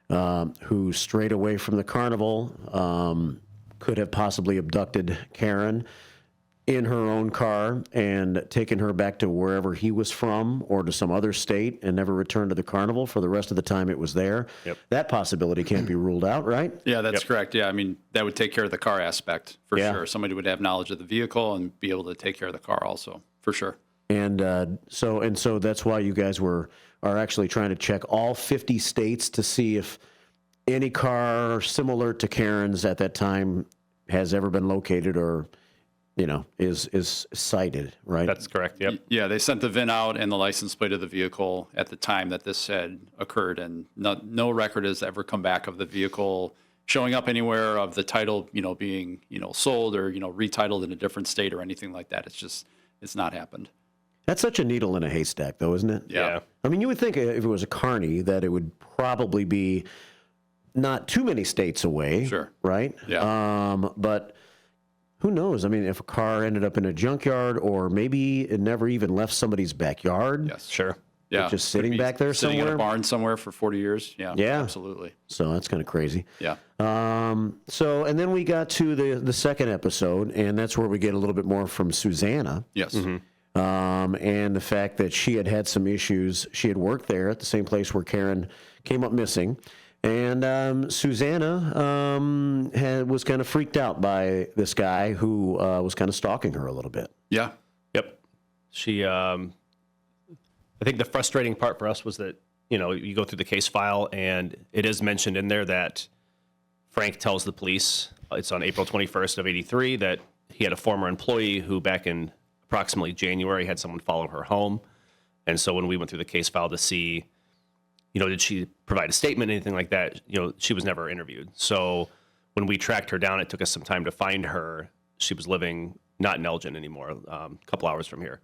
who strayed away from the carnival, could have possibly abducted Karen in her own car and taken her back to wherever he was from or to some other state and never returned to the carnival for the rest of the time it was there. Yep. That possibility can't be ruled out, right? Yeah, that's correct. Yeah, I mean, that would take care of the car aspect for sure. Somebody would have knowledge of the vehicle and be able to take care of the car also, for sure. And so that's why you guys are actually trying to check all 50 states to see if any car similar to Karen's at that time has ever been located or, is cited, right? That's correct, yep. Yeah, they sent the VIN out and the license plate of the vehicle at the time that this had occurred, and no record has ever come back of the vehicle showing up anywhere, of the title, being, sold or, retitled in a different state or anything like that. It's not happened. That's such a needle in a haystack, though, isn't it? Yeah. I mean, you would think if it was a carny that it would probably be not too many states away. Sure. Right? Yeah. But who knows? I mean, if a car ended up in a junkyard or maybe it never even left somebody's backyard. Yes. Sure. Yeah. Just sitting back there sitting somewhere. in a barn somewhere for 40 years. Yeah. Yeah. Absolutely. So that's kind of crazy. Yeah. And then we got to the second episode, and that's where we get a little bit more from Susanna. Yes. Mm-hmm. And the fact that she had some issues. She had worked there at the same place where Karen came up missing. And Susanna was kind of freaked out by this guy who was kind of stalking her a little bit. Yeah. Yep. She, I think the frustrating part for us was that, you go through the case file and it is mentioned in there that Frank tells the police, it's on April 21st of 83, that he had a former employee who back in approximately January had someone follow her home. And so when we went through the case file to see, did she provide a statement, anything like that, she was never interviewed. So when we tracked her down, it took us some time to find her. She was living not in Elgin anymore, a couple hours from here.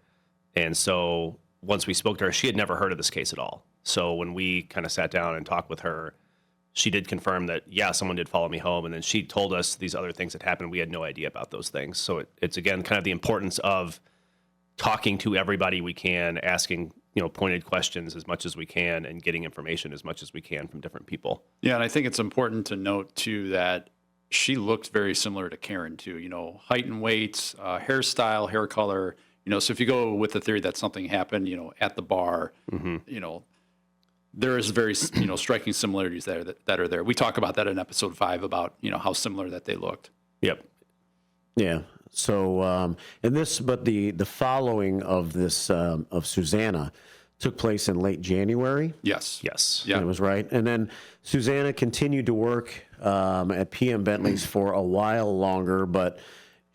And so once we spoke to her, she had never heard of this case at all. So when we kind of sat down and talked with her, she did confirm that, yeah, someone did follow me home. And then she told us these other things that happened. We had no idea about those things. So it's again, kind of the importance of talking to everybody we can, asking, pointed questions as much as we can and getting information as much as we can from different people. Yeah. And I think it's important to note too, that she looked very similar to Karen too, height and weight, hairstyle, hair color, so if you go with the theory that something happened, at the bar, there is very, striking similarities there that are there. We talk about that in episode 5 about, how similar that they looked. Yep. Yeah. So, but the following of this, of Susanna took place in late January. Yes. Yes. Yeah. That was right. And then Susanna continued to work at PM Bentley's for a while longer, but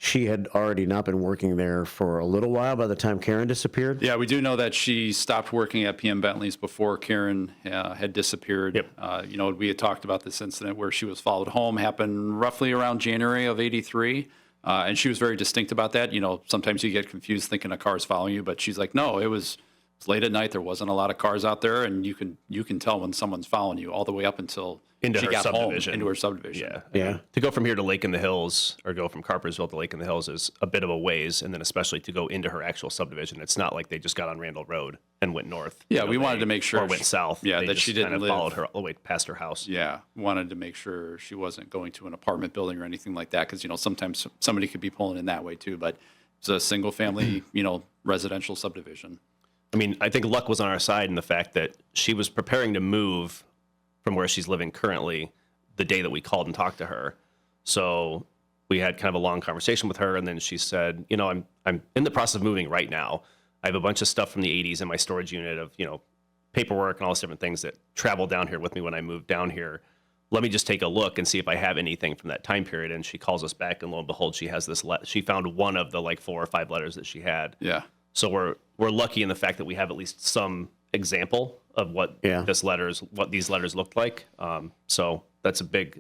she had already not been working there for a little while by the time Karen disappeared. Yeah, we do know that she stopped working at PM Bentley's before Karen had disappeared. Yep. We had talked about this incident where she was followed home, happened roughly around January of 83. And she was very distinct about that. Sometimes you get confused thinking a car's following you, but she's like, no, it was late at night. There wasn't a lot of cars out there, and you can tell when someone's following you all the way up until into she her got subdivision. home, into her subdivision. Yeah. To go from here to Lake in the Hills or go from Carpersville to Lake in the Hills is a bit of a ways. And then especially to go into her actual subdivision. It's not like they just got on Randall Road and went north. Yeah, we wanted to make sure. Or went south. Yeah, They that just she didn't kind of live. followed her all the way past her house. Yeah, wanted to make sure she wasn't going to an apartment building or anything like that, because sometimes somebody could be pulling in that way too. But it's a single family, residential subdivision. I mean, I think luck was on our side in the fact that she was preparing to move from where she's living currently the day that we called and talked to her. So we had kind of a long conversation with her, and then she said, I'm in the process of moving right now. I have a bunch of stuff from the 80s in my storage unit of, paperwork and all these different things that traveled down here with me when I moved down here. Let me just take a look and see if I have anything from that time period. And she calls us back, and lo and behold, she has this. She found one of the 4 or 5 letters that she had. Yeah. So we're lucky in the fact that we have at least some example of what these letters looked like. So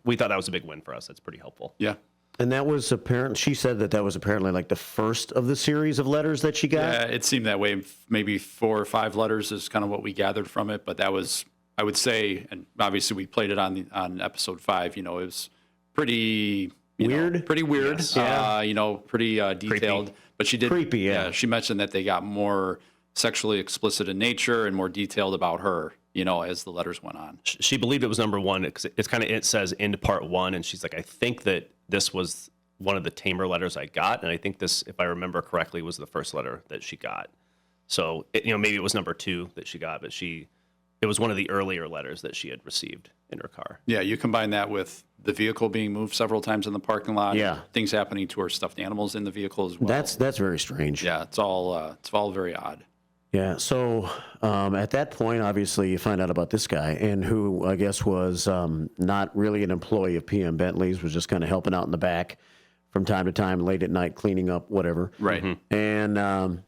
we thought that was a big win for us. That's pretty helpful. Yeah. And that was she said that was apparently like the first of the series of letters that she got? Yeah, it seemed that way. Maybe 4 or 5 letters is kind of what we gathered from it. But that was, I would say, and obviously we played it on episode 5, it was pretty weird. Pretty weird. Yes. Yeah. Pretty detailed. Creepy. But she did. Creepy, yeah. She mentioned that they got more sexually explicit in nature and more detailed about her, as the letters went on. She believed it was number 1 because it says end part 1, and she's like, I think that this was one of the tamer letters I got, and I think this, if I remember correctly, was the first letter that she got. So maybe it was number 2 that she got, but it was one of the earlier letters that she had received in her car. Yeah, you combine that with the vehicle being moved several times in the parking lot. Yeah. Things happening to her stuffed animals in the vehicle as well. That's very strange. Yeah, it's all very odd. Yeah, so at that point, obviously, you find out about this guy, and who I guess was not really an employee of PM Bentley's, was just kind of helping out in the back from time to time, late at night, cleaning up, whatever. Right. Mm-hmm. And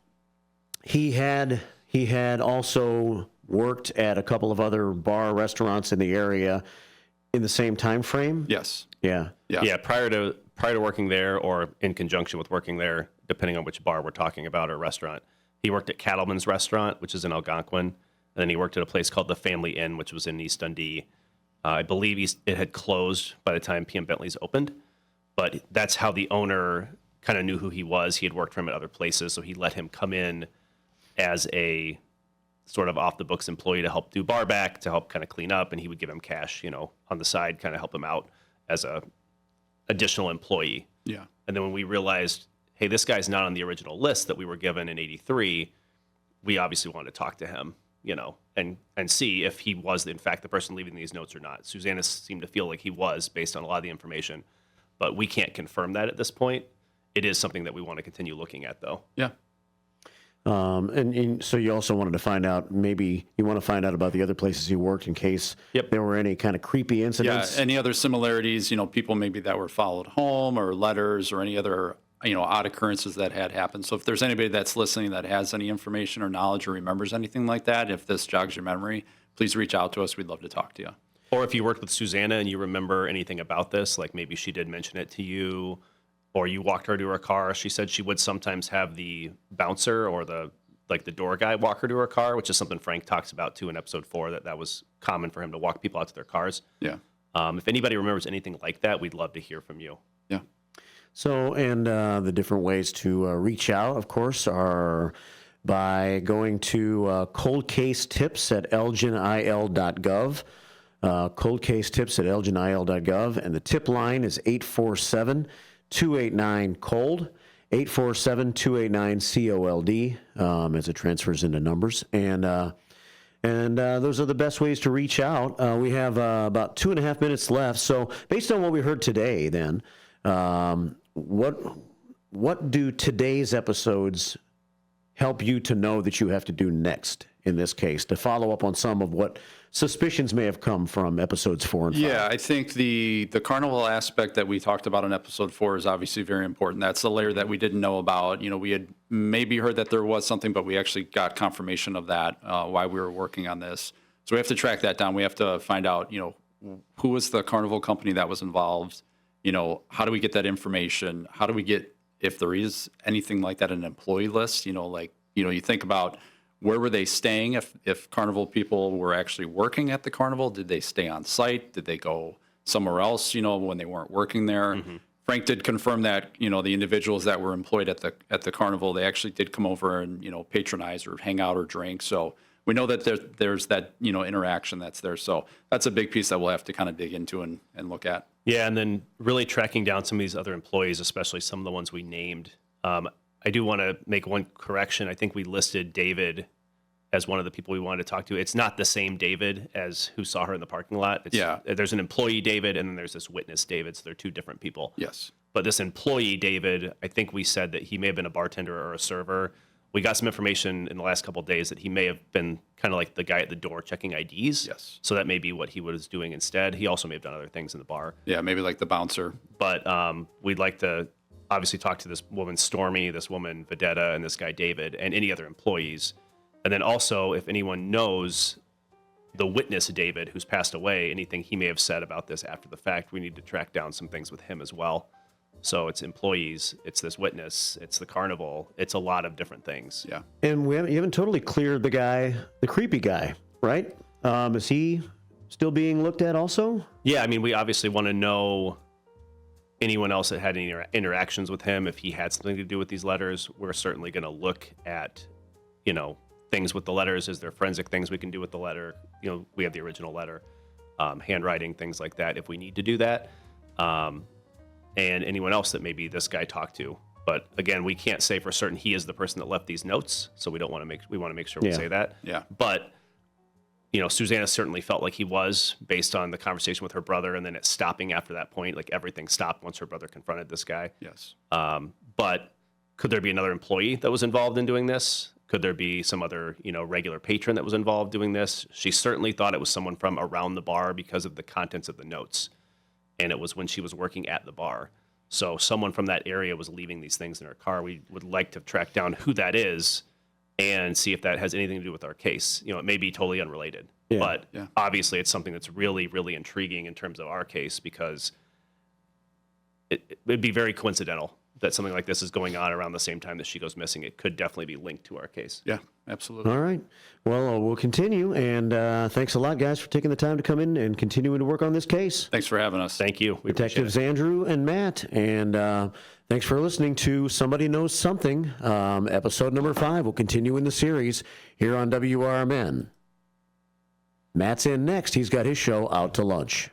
he had also worked at a couple of other bar restaurants in the area in the same time frame. Yes. Yeah. Yeah. Prior to working there, or in conjunction with working there, depending on which bar we're talking about or restaurant. He worked at Cattleman's Restaurant, which is in Algonquin, and then he worked at a place called the Family Inn, which was in East Dundee. I believe it had closed by the time PM Bentley's opened, but that's how the owner kind of knew who he was. He had worked for him at other places, so he let him come in as a sort of off-the-books employee to help do bar back, to help kind of clean up, and he would give him cash, on the side, kind of help him out as a additional employee. Yeah. And then when we realized, hey, this guy's not on the original list that we were given in 83, we obviously wanted to talk to him, and see if he was, in fact, the person leaving these notes or not. Susanna seemed to feel like he was, based on a lot of the information, but we can't confirm that at this point. It is something that we want to continue looking at, though. Yeah. And so you also wanted to find out, maybe you want to find out about the other places he worked in case there were any kind of creepy incidents. Yeah, any other similarities, people maybe that were followed home, or letters, or any other odd occurrences that had happened. So if there's anybody that's listening that has any information or knowledge or remembers anything like that, if this jogs your memory, please reach out to us. We'd love to talk to you. Or if you worked with Susanna and you remember anything about this, like maybe she did mention it to you, or you walked her to her car. She said she would sometimes have the bouncer or the door guy walk her to her car, which is something Frank talks about too in episode 4, that was common for him to walk people out to their cars. Yeah. If anybody remembers anything like that, we'd love to hear from you. Yeah. So, and the different ways to reach out, of course, are by going to cold case tips at elginil.gov. Cold case tips at elginil.gov. And the tip line is 847-289-COLD, 847-289-COLD, as it transfers into numbers. And those are the best ways to reach out. We have about 2.5 minutes left. So based on what we heard today, then, what do today's episodes help you to know that you have to do next in this case, to follow up on some of what suspicions may have come from episodes 4 and 5? Yeah, I think the carnival aspect that we talked about in episode 4 is obviously very important. That's the layer that we didn't know about. We had maybe heard that there was something, but we actually got confirmation of that while we were working on this. So we have to track that down. We have to find out, who was the carnival company that was involved, how do we get that information? How do we get, if there is anything like that, an employee list? You think about where were they staying if Carnival people were actually working at the Carnival? Did they stay on site? Did they go somewhere else, when they weren't working there? Mm-hmm. Frank did confirm that, the individuals that were employed at the Carnival, they actually did come over and, patronize or hang out or drink. So we know that there's that, interaction that's there. So that's a big piece that we'll have to kind of dig into and look at. Yeah, and then really tracking down some of these other employees, especially some of the ones we named. I do want to make one correction. I think we listed David as one of the people we wanted to talk to. It's not the same David as who saw her in the parking lot. There's an employee David, and then there's this witness David, so they're two different people. Yes. But this employee David, I think we said that he may have been a bartender or a server. We got some information in the last couple of days that he may have been kind of like the guy at the door checking IDs. Yes. So that may be what he was doing instead. He also may have done other things in the bar. Yeah, maybe like the bouncer. But we'd like to obviously talk to this woman Stormy, this woman Vedetta, and this guy David, and any other employees. And then also, if anyone knows the witness David, who's passed away, anything he may have said about this after the fact, we need to track down some things with him as well. So it's employees, it's this witness, it's the Carnival, it's a lot of different things. Yeah. And you haven't totally cleared the creepy guy, right? Is he still being looked at also? Yeah, I mean, we obviously want to know anyone else that had any interactions with him. If he had something to do with these letters, we're certainly going to look at, things with the letters. Is there forensic things we can do with the letter? We have the original letter, handwriting, things like that, if we need to do that. And anyone else that maybe this guy talked to. But again, we can't say for certain he is the person that left these notes. So we want to make sure we say that. Yeah. But, Susanna certainly felt like he was, based on the conversation with her brother, and then it stopping after that point. Like everything stopped once her brother confronted this guy. Yes. But could there be another employee that was involved in doing this? Could there be some other, regular patron that was involved doing this? She certainly thought it was someone from around the bar because of the contents of the notes. And it was when she was working at the bar. So someone from that area was leaving these things in her car. We would like to track down who that is and see if that has anything to do with our case. It may be totally unrelated. Yeah. But obviously it's something that's really, really intriguing in terms of our case, because it'd be very coincidental that something like this is going on around the same time that she goes missing. It could definitely be linked to our case. Yeah, absolutely. All right. Well, we'll continue. And thanks a lot, guys, for taking the time to come in and continuing to work on this case. Thanks for having us. Thank you. We Detectives Andrew and Matt. And thanks for listening to Somebody Knows Something, episode number 5. We'll continue in the series here on WRMN. Matt's in next. He's got his show Out to Lunch.